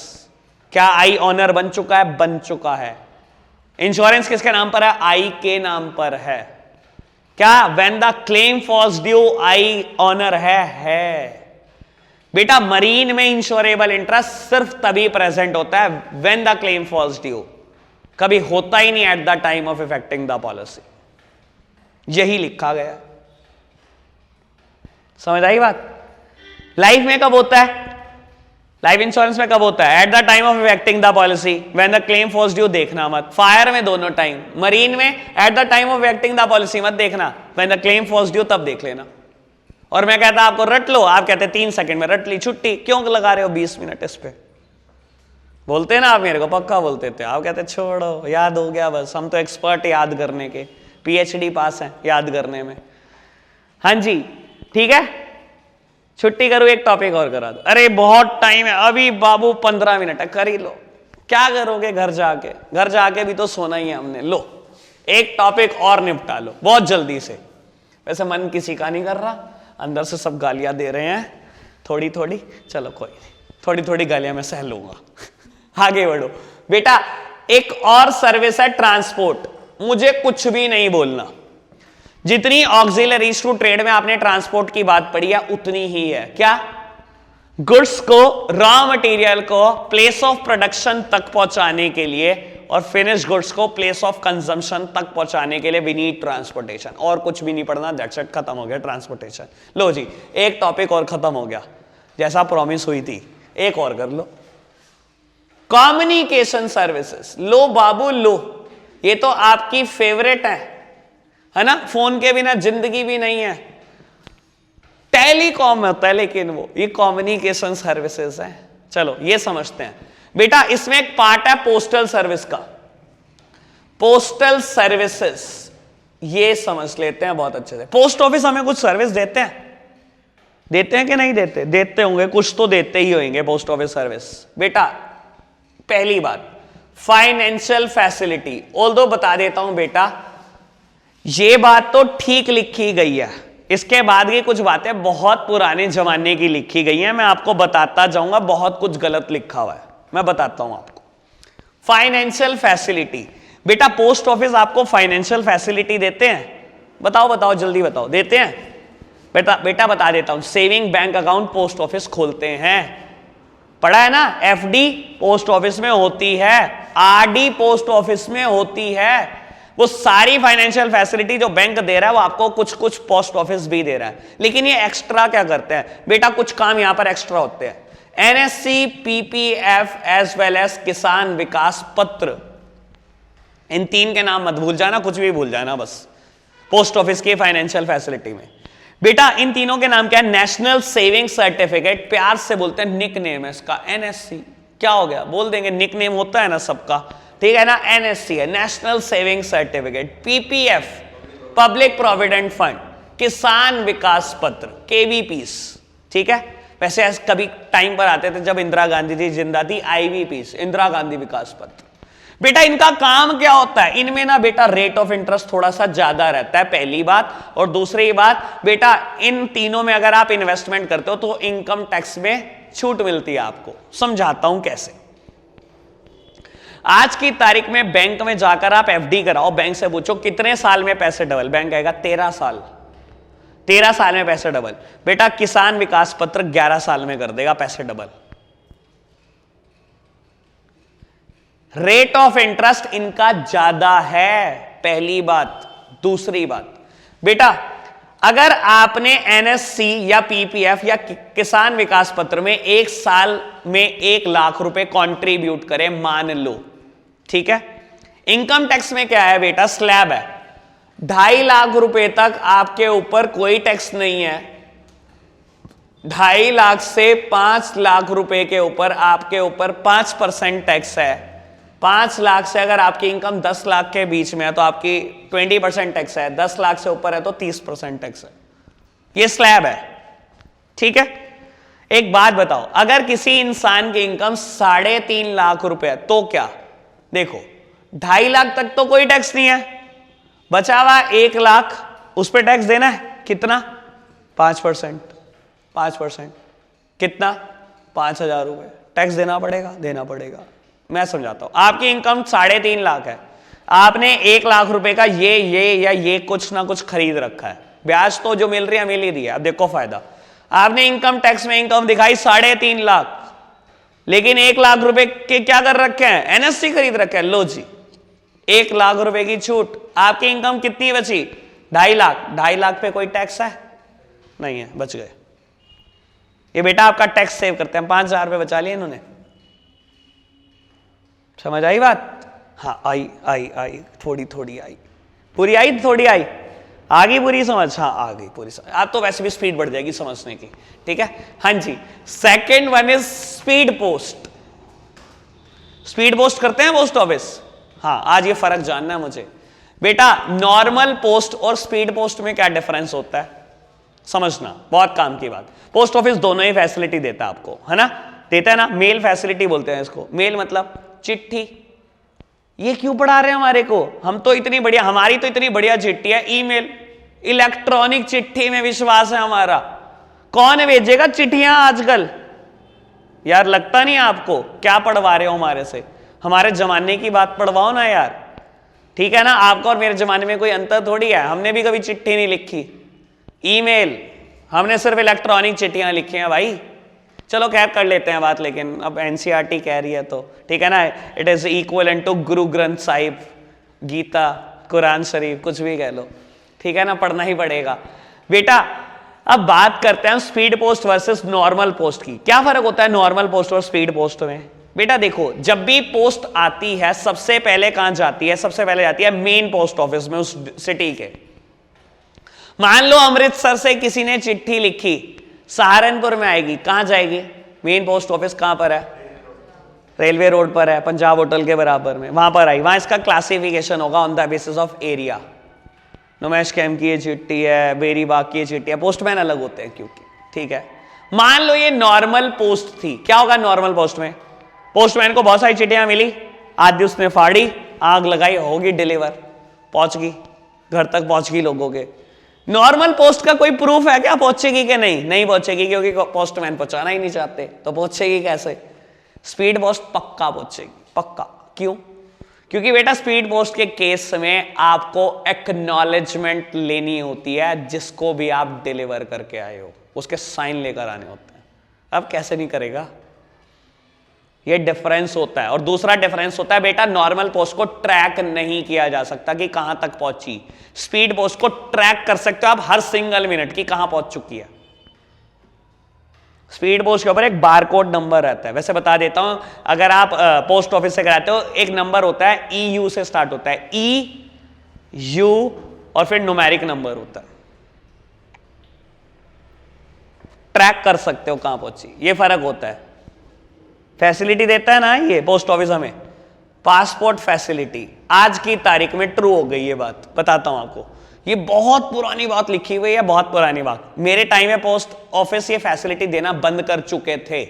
क्या आई ऑनर बन चुका है? बन चुका है। इंश्योरेंस किसके नाम पर है? आई के नाम पर है। क्या when the claim falls due I owner है। बेटा मरीन में इंश्योरेबल इंटरेस्ट सिर्फ तभी प्रेजेंट होता है when the claim falls due, कभी होता ही नहीं at the time of effecting the policy. यही लिखा गया, समझ आई बात? लाइफ में कब होता है? लाइफ इंश्योरेंस में कब होता है? At the time of effecting the policy, when the claim falls due देखना मत। फायर में दोनों टाइम, मरीन में at the time of effecting the policy मत देखना, when the claim falls due तब देख लेना। और मैं कहता आपको रट लो, आप कहते 3 सेकंड में रट ली, छुट्टी। क्यों लगा रहे हो 20 मिनट इस पे? बोलते ना आप मेरे को, पक्का बोलते थे आप, कहते छोड़ो याद हो गया बस, हम तो एक्सपर्ट याद करने के, PhD पास हैं याद करने में। हाँ जी ठीक है, छुट्टी करूँ, एक टॉपिक और करा दो। अरे बहुत टाइम है अभी बाबू, 15 मिनट है, कर ही लो। क्या करोगे घर जाके? घर जाके भी तो सोना ही है हमने। लो एक टॉपिक और निपटा लो बहुत जल्दी से। वैसे मन किसी का नहीं कर रहा, अंदर से सब गालियां दे रहे हैं थोड़ी थोड़ी, चलो कोई नहीं, थोड़ी थोड़ी गालियां मैं सह लूंगा। आगे बढ़ो बेटा। एक और सर्विस है ट्रांसपोर्ट, मुझे कुछ भी नहीं बोलना। जितनी ऑक्सिलरीज टू ट्रेड में आपने ट्रांसपोर्ट की बात पढ़ी है उतनी ही है। क्या? गुड्स को, रॉ मटेरियल को प्लेस ऑफ प्रोडक्शन तक पहुंचाने के लिए और फिनिश गुड्स को प्लेस ऑफ कंजम्पशन तक पहुंचाने के लिए वी नीड ट्रांसपोर्टेशन। और कुछ भी नहीं पढ़ना, दैट्स इट, खत्म हो गया ट्रांसपोर्टेशन। लो जी एक टॉपिक और खत्म हो गया, जैसा प्रॉमिस हुई थी, एक और कर लो। Communication services. लो बाबू लो, ये तो आपकी फेवरेट है ना? फोन के बिना जिंदगी भी नहीं है। टेलीकॉम होता है लेकिन वो, ये कम्युनिकेशन सर्विसेज है। चलो ये समझते हैं बेटा। इसमें एक पार्ट है पोस्टल सर्विस का, पोस्टल सर्विसेज, ये समझ लेते हैं बहुत अच्छे से। पोस्ट ऑफिस हमें कुछ सर्विस देते हैं कि नहीं देते? देते होंगे, कुछ तो देते ही होंगे पोस्ट ऑफिस सर्विस। बेटा पहली बात फाइनेंशियल फैसिलिटी, ऑल्दो बता देता हूं बेटा, ये बात तो ठीक लिखी गई है, इसके बाद की कुछ बातें बहुत पुराने जमाने की लिखी गई हैं। मैं आपको बताता जाऊंगा, बहुत कुछ गलत लिखा हुआ है, मैं बताता हूं आपको। फाइनेंशियल फैसिलिटी बेटा, पोस्ट ऑफिस आपको फाइनेंशियल फैसिलिटी देते हैं? बताओ बताओ जल्दी बताओ, देते हैं? बेटा बता देता हूं, saving bank account post office खोलते हैं, पढ़ा है ना? FD पोस्ट ऑफिस में होती है, RD पोस्ट ऑफिस में होती है। वो सारी फाइनेंशियल फैसिलिटी जो बैंक दे रहा है वो आपको कुछ कुछ पोस्ट ऑफिस भी दे रहा है। लेकिन ये एक्स्ट्रा क्या करते हैं बेटा? कुछ काम यहां पर एक्स्ट्रा होते हैं। NSC, PPF as well as Kisan Vikas पत्र, इन 3 के नाम मत भूल जाना, कुछ भी भूल जाना बस पोस्ट ऑफिस की फाइनेंशियल फैसिलिटी में। बेटा इन तीनों के नाम क्या है? नेशनल सेविंग सर्टिफिकेट, प्यार से बोलते हैं, निक नेम है इसका NSC। क्या हो गया? बोल देंगे, निक नेम होता है ना सबका, ठीक है ना? NSC है, national saving certificate. PPF public provident fund, किसान विकास पत्र, KVPs, ठीक है? वैसे कभी टाइम पर आते थे जब इंदिरा गांधी जी जिंदा थी, IVPs, इंदिरा गांधी विकास पत्र। बेटा इनका काम क्या होता है? इनमें ना बेटा रेट ऑफ इंटरेस्ट थोड़ा सा ज्यादा रहता है, पहली बात। और दूसरी बात बेटा, इन तीनों में अगर आप इन्वेस्टमेंट करते हो तो इनकम टैक्स में छूट मिलती है आपको। समझाता हूं कैसे। आज की तारीख में बैंक में जाकर आप FD कराओ, बैंक से पूछो कितने साल में पैसे डबल, बैंक कहेगा 13 साल, 13 साल में पैसे डबल। बेटा किसान विकास पत्र 11 साल में कर देगा पैसे डबल। रेट ऑफ इंटरेस्ट इनका ज्यादा है, पहली बात। दूसरी बात बेटा, अगर आपने NSC या PPF या किसान विकास पत्र में 1 साल में 1 लाख रुपए कंट्रीब्यूट करे, मान लो, ठीक है? इनकम टैक्स में क्या है बेटा? स्लैब है, 2.5 लाख रुपए तक आपके ऊपर कोई टैक्स नहीं है। 2.5 लाख से 5 लाख रुपए के ऊपर आपके ऊपर 5% टैक्स है। 5 लाख से अगर आपकी इनकम 10 लाख के बीच में है तो आपकी 20% टैक्स है, 10 लाख से ऊपर है तो 30% टैक्स है। ये स्लैब है, ठीक है, एक बात बताओ, अगर किसी इंसान की इनकम 3.5 लाख रुपए तो क्या, देखो 2.5 लाख तक तो कोई टैक्स नहीं है, बचा हुआ 1 लाख उस पर टैक्स देना है, कितना 5%, 5% कितना 5,000 रुपए टैक्स देना पड़ेगा। मैं समझाता हूं, आपकी इनकम 3.5 लाख है, आपने 1 लाख रुपए का ये कुछ ना कुछ खरीद रखा है, ब्याज तो जो मिल रही है मिल ही रही है, अब देखो फायदा, आपने इनकम टैक्स में इनकम दिखाई 3.5 लाख, लेकिन 1 लाख रुपए के क्या कर रखे हैं, एनएससी खरीद रखे हैं, लो जी 1 लाख रुपए की छूट, आपकी इनकम कितनी बची 2.5 लाख, 2.5 लाख पे कोई टैक्स है नहीं है, बच गए। ये बेटा आपका टैक्स सेव करते हैं, 5,000 रुपए बचा लिए इन्होंने, समझ आई बात, हाँ आई थोड़ी आई, पूरी आई थोड़ी आई, आ गई पूरी समझ, हाँ आ गई पूरी समझ, आप तो वैसे भी स्पीड बढ़ जाएगी समझने की, ठीक है। हाँ जी, second one is speed post, speed post करते हैं पोस्ट ऑफिस, हाँ आज ये फर्क जानना है मुझे बेटा, नॉर्मल पोस्ट और स्पीड पोस्ट में क्या डिफरेंस होता है समझना, बहुत काम की बात। पोस्ट ऑफिस दोनों ही फैसिलिटी देता है आपको, है ना, देता है ना, मेल फैसिलिटी बोलते हैं इसको, मेल मतलब चिट्ठी, ये क्यों पढ़ा रहे हैं हमारे को, हम तो इतनी बढ़िया, हमारी तो इतनी बढ़िया चिट्ठी है, ईमेल, इलेक्ट्रॉनिक चिट्ठी में विश्वास है हमारा, कौन भेजेगा चिट्ठियां आजकल, यार लगता नहीं आपको, क्या पढ़वा रहे हो हमारे से, हमारे जमाने की बात पढ़वाओ ना यार, ठीक है ना, आपको और मेरे जमाने में कोई अंतर थोड़ी है, हमने भी कभी चिट्ठी नहीं लिखी, ईमेल, हमने सिर्फ इलेक्ट्रॉनिक चिट्ठियां लिखी हैं भाई, चलो खैर कर लेते हैं बात, लेकिन अब एनसीईआरटी कह रही है तो ठीक है ना, it is equivalent to Guru Granth Sahib, Gita, Quran शरीफ, कुछ भी कह लो, ठीक है ना, पढ़ना ही पड़ेगा बेटा। अब बात करते हैं speed post versus normal post की, क्या फर्क होता है नॉर्मल पोस्ट और स्पीड पोस्ट में। बेटा देखो, जब भी पोस्ट आती है सबसे पहले कहां जाती है, सबसे पहले जाती है मेन पोस्ट ऑफिस में उस सिटी के। मान लो अमृतसर से किसी ने चिट्ठी लिखी, सहारनपुर में आएगी, कहां जाएगी, मेन पोस्ट ऑफिस कहां पर है, रेलवे रोड पर है, पंजाब होटल के बराबर में, वहां पर आई, वहां इसका क्लासिफिकेशन होगा on the basis of area, Numaish camp की ये चिट्ठी है, बेरीबाग की ये चिट्ठी है, पोस्टमैन अलग होते हैं क्योंकि, ठीक है। मान लो ये नॉर्मल पोस्ट थी, क्या होगा नॉर्मल पोस्ट में, पोस्टमैन को बहुत सारी चिट्ठियां मिली, आधी उसने फाड़ी, आग लगाई, होगी डिलीवर, पहुंच गई घर तक, पहुंच गई लोगों के। नॉर्मल पोस्ट का कोई प्रूफ है क्या पहुंचेगी कि नहीं, नहीं पहुंचेगी, क्योंकि पोस्टमैन पहुंचाना ही नहीं चाहते, तो पहुंचेगी कैसे, स्पीड पोस्ट पक्का पहुंचेगी, पक्का, क्यों, क्योंकि बेटा स्पीड पोस्ट के केस में आपको एक्नॉलेजमेंट लेनी होती है, जिसको भी आप डिलीवर करके आए हो उसके साइन लेकर आने होते हैं, अब कैसे नहीं करेगा, ये डिफरेंस होता है। और दूसरा डिफरेंस होता है बेटा, नॉर्मल पोस्ट को ट्रैक नहीं किया जा सकता कि कहां तक पहुंची, स्पीड पोस्ट को ट्रैक कर सकते हो आप हर सिंगल मिनट की कहां पहुंच चुकी है। स्पीड पोस्ट के ऊपर एक बारकोड नंबर रहता है, वैसे बता देता हूं, अगर आप पोस्ट ऑफिस से कराते हो एक नंबर होता है, EU से स्टार्ट होता है, EU और फिर न्यूमेरिक नंबर होता है, ट्रैक कर सकते हो कहां पहुंची, ये फर्क होता है। फैसिलिटी देता है ना ये पोस्ट ऑफिस हमें, पासपोर्ट फैसिलिटी, आज की तारीख में ट्रू हो गई ये बात, बताता हूं आपको, ये बहुत पुरानी बात लिखी हुई है, बहुत पुरानी बात, मेरे टाइम में पोस्ट ऑफिस ये फैसिलिटी देना बंद कर चुके थे।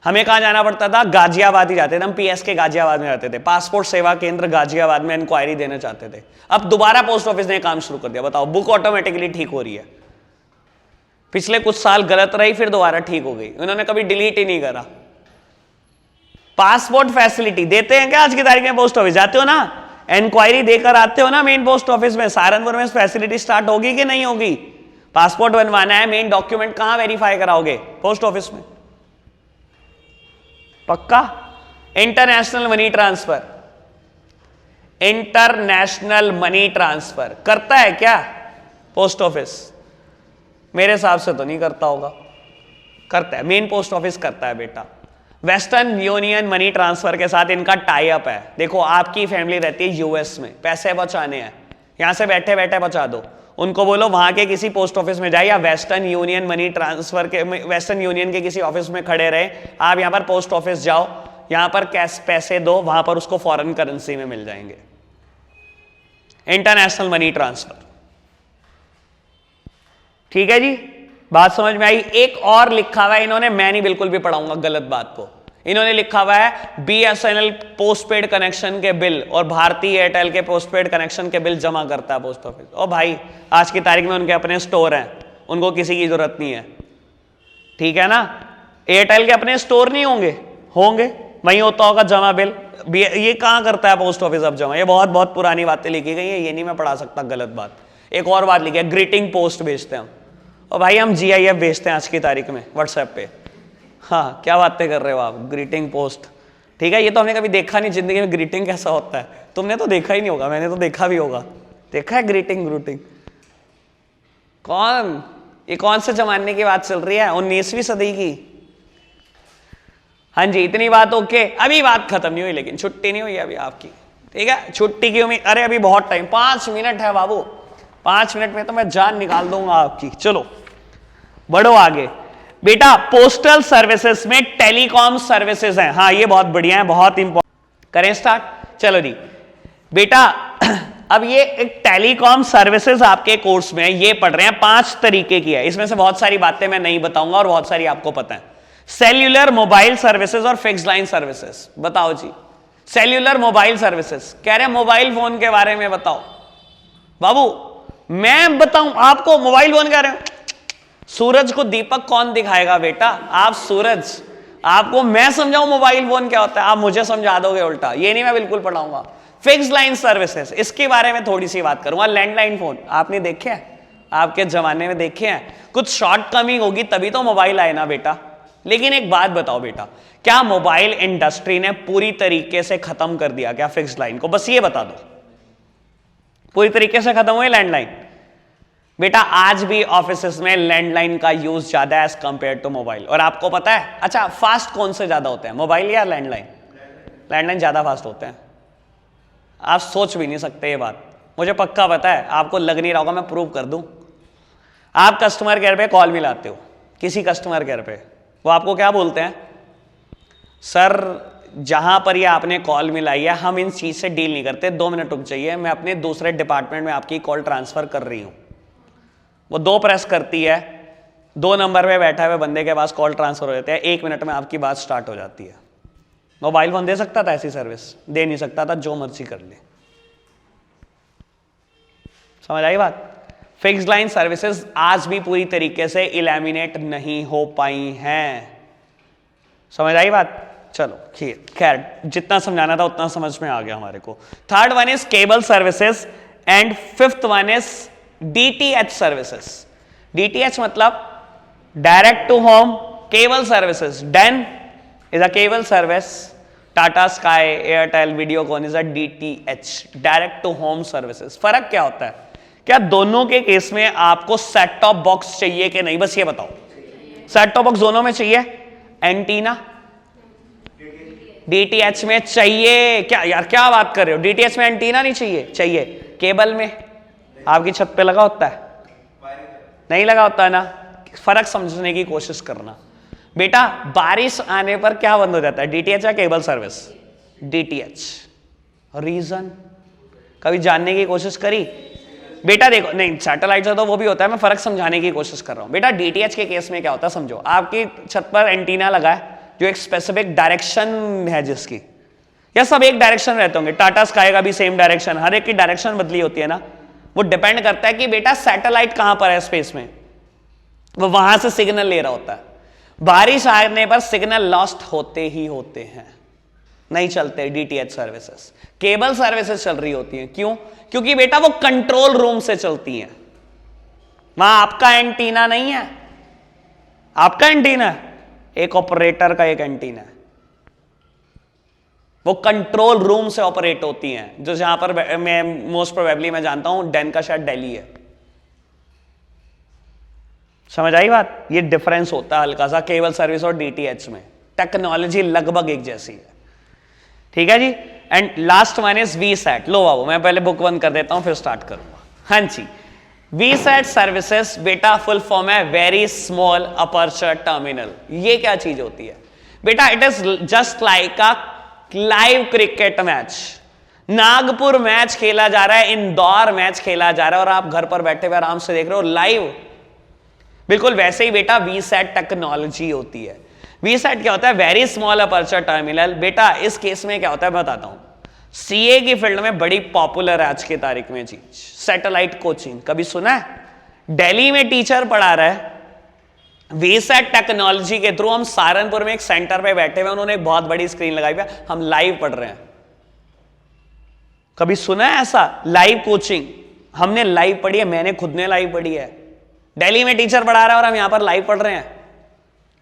हमें कहां जाना पड़ता था, गाजियाबाद ही जाते थे हम, PS के गाजियाबाद में रहते थे, पासपोर्ट सेवा केंद्र गाजियाबाद में इंक्वायरी देना चाहते थे। अब दोबारा पोस्ट ऑफिस ने काम शुरू कर दिया, बताओ, बुक ऑटोमेटिकली ठीक हो रही है, पिछले कुछ साल गलत रही फिर दोबारा ठीक हो गई, उन्होंने कभी डिलीट ही नहीं करा। पासपोर्ट फैसिलिटी देते हैं क्या आज की तारीख में, पोस्ट ऑफिस जाते हो ना, इंक्वायरी देकर आते हो ना मेन पोस्ट ऑफिस में, सहारनपुर में फैसिलिटी स्टार्ट होगी कि नहीं होगी, पासपोर्ट बनवाना है, मेन डॉक्यूमेंट कहां वेरीफाई कराओगे, पोस्ट ऑफिस में, पक्का। International money transfer, international money transfer करता है क्या पोस्ट ऑफिस, मेरे हिसाब से तो नहीं करता होगा, करता है, मेन पोस्ट ऑफिस करता है बेटा। वेस्टर्न यूनियन मनी ट्रांसफर के साथ इनका टाई अप है, देखो आपकी फैमिली रहती है US में, पैसे पहुंचाने हैं, यहां से बैठे बैठे पहुंचा दो, उनको बोलो वहां के किसी पोस्ट ऑफिस में जाए, या वेस्टर्न यूनियन मनी ट्रांसफर के, वेस्टर्न यूनियन के किसी ऑफिस में खड़े रहे, आप यहां पर पोस्ट ऑफिस जाओ, यहां पर कैश पैसे दो, वहां पर उसको फॉरेन करेंसी में मिल जाएंगे। इंटरनेशनल मनी ट्रांसफर, ठीक है जी, बात समझ में आई? एक और लिखा हुआ है इन्होंने, मैं नहीं बिल्कुल भी पढ़ाऊंगा गलत बात को। इन्होंने लिखा हुआ है बीएसएनएल पोस्टपेड कनेक्शन के बिल और भारतीय एयरटेल के पोस्टपेड कनेक्शन के बिल जमा करता है पोस्ट ऑफिस। ओ भाई, आज की तारीख में उनके अपने स्टोर हैं, उनको किसी की जरूरत नहीं है, ठीक है ना। एयरटेल के अपने स्टोर नहीं होंगे? होंगे, वहीं होता होगा जमा बिल। ये कहां करता है पोस्ट ऑफिस अब जमा? ये बहुत बहुत पुरानी बातें लिखी गई है, ये नहीं मैं पढ़ा सकता गलत बात। एक और बात लिखी है, ग्रीटिंग पोस्ट भेजते हैं हम। और भाई हम GIF भेजते हैं आज की तारीख में व्हाट्सएप पे। हाँ, क्या बातें कर रहे हो आप, ग्रीटिंग पोस्ट, ठीक है। ये तो हमने कभी देखा नहीं जिंदगी में, ग्रीटिंग कैसा होता है। तुमने तो देखा ही नहीं होगा, मैंने तो देखा भी होगा। देखा है ग्रीटिंग ग्रूटिंग? कौन, ये कौन से जमाने की बात चल रही है? 19वीं सदी की। हाँ जी, इतनी बात ओके। अभी बात खत्म नहीं हुई, लेकिन छुट्टी नहीं हुई अभी आपकी, ठीक है। छुट्टी की उम्मीद, अरे अभी बहुत टाइम, 5 मिनट है बाबू, 5 मिनट में तो मैं जान निकाल दूंगा आपकी। चलो बढ़ो आगे। बेटा पोस्टल सर्विसेज में टेलीकॉम सर्विसेज हैं। हाँ, ये बहुत बढ़िया है, बहुत इंपॉर्टेंट। करें स्टार्ट? चलो जी बेटा, अब ये एक टेलीकॉम सर्विसेज आपके कोर्स में ये पढ़ रहे हैं, 5 तरीके की है। इसमें से बहुत सारी बातें मैं नहीं बताऊंगा और बहुत सारी आपको पता है। सेल्यूलर मोबाइल सर्विसेज और फिक्स लाइन सर्विसेज। बताओ जी, सेल्यूलर मोबाइल सर्विसेज कह रहे हैं मोबाइल फोन के बारे में बताओ। बाबू मैं बताऊं आपको मोबाइल फोन कह रहे हैं? सूरज को दीपक कौन दिखाएगा बेटा? आप सूरज। आपको मैं समझाऊं मोबाइल फोन क्या होता है? आप मुझे समझा दोगे उल्टा, ये नहीं मैं बिल्कुल पढ़ाऊंगा। फिक्स लाइन सर्विसेज, इसके बारे में थोड़ी सी बात करूंगा। लैंडलाइन फोन आपने देखे हैं? आपके जमाने में देखे हैं? कुछ शॉर्टकमिंग होगी तभी तो मोबाइल आए ना बेटा। लेकिन एक बात बताओ बेटा, क्या मोबाइल इंडस्ट्री ने पूरी तरीके से खत्म कर दिया क्या फिक्स लाइन को? बस ये बता दो, पूरी तरीके से खत्म हुई लैंडलाइन? बेटा आज भी ऑफिसेस में लैंडलाइन का यूज ज्यादा है एज कंपेयर टू मोबाइल। और आपको पता है, अच्छा फास्ट कौन से ज्यादा होते हैं, मोबाइल या लैंडलाइन? लैंडलाइन ज्यादा फास्ट होते हैं। आप सोच भी नहीं सकते ये बात, मुझे पक्का पता है। आपको लग नहीं रहा होगा, मैं प्रूव कर दूं। आप कस्टमर केयर पे कॉल मिलाते हो, किसी कस्टमर केयर पे, वो आपको क्या बोलते हैं? सर जहां पर ये आपने कॉल मिलाई है हम इन चीज से डील नहीं करते, 2 मिनट रुक जाइए, मैं अपने दूसरे डिपार्टमेंट में आपकी कॉल ट्रांसफर कर रही हूं। वो 2 प्रेस करती है, 2 नंबर पे बैठा हुए बंदे के पास कॉल ट्रांसफर हो जाता है, 1 मिनट में आपकी बात स्टार्ट हो जाती है। मोबाइल फोन दे सकता था ऐसी सर्विस? दे नहीं सकता था, जो मर्जी कर ले। समझ आई बात? फिक्स लाइन सर्विसेज आज भी पूरी तरीके से इलेमिनेट नहीं हो पाई हैं। समझ आई बात? चलो खैर, जितना समझाना था उतना समझ में आ गया हमारे को। Third one is cable services and fifth one is DTH services. DTH मतलब direct to home cable services. Den is a cable service. Tata Sky, Airtel, Videocon is a DTH, direct to home services. फर्क क्या होता है? क्या दोनों के case में आपको सेट टॉप बॉक्स चाहिए कि नहीं? बस ये बताओ, सेट टॉप बॉक्स दोनों में चाहिए? एंटीना DTH में चाहिए क्या? यार क्या बात कर रहे हो, DTH में एंटीना नहीं चाहिए? चाहिए। केबल में आपकी छत पे लगा होता है? नहीं लगा होता है ना। फर्क समझने की कोशिश करना बेटा। बारिश आने पर क्या बंद हो जाता है, DTH या केबल सर्विस? DTH। रीजन कभी जानने की कोशिश करी बेटा? देखो, नहीं सैटेलाइट से तो वो भी होता है, मैं फर्क समझाने की कोशिश कर रहा हूं बेटा। DTH के केस में क्या होता है समझो, आपकी छत पर एंटीना लगा है जो एक स्पेसिफिक डायरेक्शन है जिसकी, या सब एक डायरेक्शन रहते होंगे, टाटा स्काई का भी सेम डायरेक्शन, हर एक की डायरेक्शन बदली होती है ना। वो डिपेंड करता है कि बेटा सैटेलाइट कहां पर है स्पेस में, वो वहां से सिग्नल ले रहा होता है। बारिश आने पर सिग्नल लॉस्ट होते ही होते हैं, नहीं चलते DTH सर्विसेज। केबल सर्विसेज चल रही होती हैं, क्यों? क्योंकि बेटा वो कंट्रोल रूम से चलती हैं, वहां आपका एंटीना नहीं है। आपका एंटीना है, एक ऑपरेटर का एक एंटीना है, वो कंट्रोल रूम से ऑपरेट होती हैं। जो जहां पर मैं मोस्ट प्रोबेबली मैं जानता हूं डेन का शायद दिल्ली है। समझ आई बात? ये डिफरेंस होता है हल्का सा केबल सर्विस और DTH में। टेक्नोलॉजी लगभग एक जैसी है, ठीक है जी। And last one is VSAT। लो बाबू, मैं पहले बुक बंद कर देता हूं फिर स्टार्ट करूंगा। हाँ जी, VSAT सर्विसेज बेटा फुल फॉर्म है वेरी स्मॉल अपर्चर टर्मिनल। ये क्या चीज होती है बेटा? It is just like a live cricket match. Nagpur match खेला जा रहा है, इंदौर मैच खेला जा रहा है और आप घर पर बैठे हुए आराम से देख रहे हो लाइव। बिल्कुल वैसे ही बेटा वीसैट टेक्नोलॉजी होती है। वीसैट क्या होता है? Very small aperture terminal. बेटा इस केस में क्या होता है बताता हूं, सीए की फील्ड में बड़ी पॉपुलर है आज की तारीख में चीज, सैटेलाइट कोचिंग। कभी सुना है? दिल्ली में टीचर पढ़ा रहा है, वीसैट टेक्नोलॉजी के थ्रू हम सहारनपुर में एक सेंटर पे बैठे हुए, उन्होंने एक बहुत बड़ी स्क्रीन लगाई हुई है, हम लाइव पढ़ रहे हैं। कभी सुना है ऐसा? लाइव कोचिंग हमने लाइव पढ़ी है, मैंने खुद ने लाइव पढ़ी है। दिल्ली में टीचर पढ़ा रहा है और हम यहां पर लाइव पढ़ रहे हैं,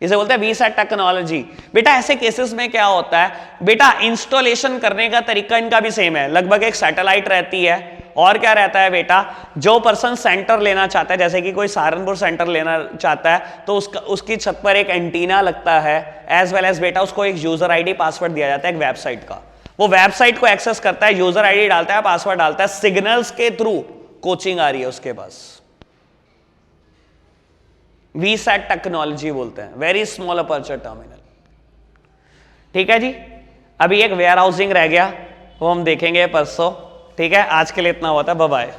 इसे बोलते हैं वीसैट टेक्नोलॉजी। बेटा ऐसे केसेस में क्या होता है बेटा, इंस्टॉलेशन करने का तरीका इनका भी सेम है। लगभग एक सैटेलाइट रहती है और क्या रहता है बेटा, जो पर्सन सेंटर लेना चाहता है, जैसे कि कोई सहारनपुर सेंटर लेना चाहता है, तो उसकी छत पर एक एंटीना लगता है, एज वेल एज बेटा उसको एक यूजर आईडी पासवर्ड दिया जाता है एक वेबसाइट का। वो वेबसाइट को एक्सेस करता है, यूजर आईडी डालता है, पासवर्ड डालता है, सिग्नल्स के थ्रू कोचिंग आ रही है उसके पास। वीसैट टेक्नोलॉजी बोलते हैं, वेरी स्मॉल अपर्चर टर्मिनल। ठीक है जी, अभी एक वेयर हाउसिंग रह गया, वो हम देखेंगे परसों। ठीक है, आज के लिए इतना हुआ था, बाय बाय।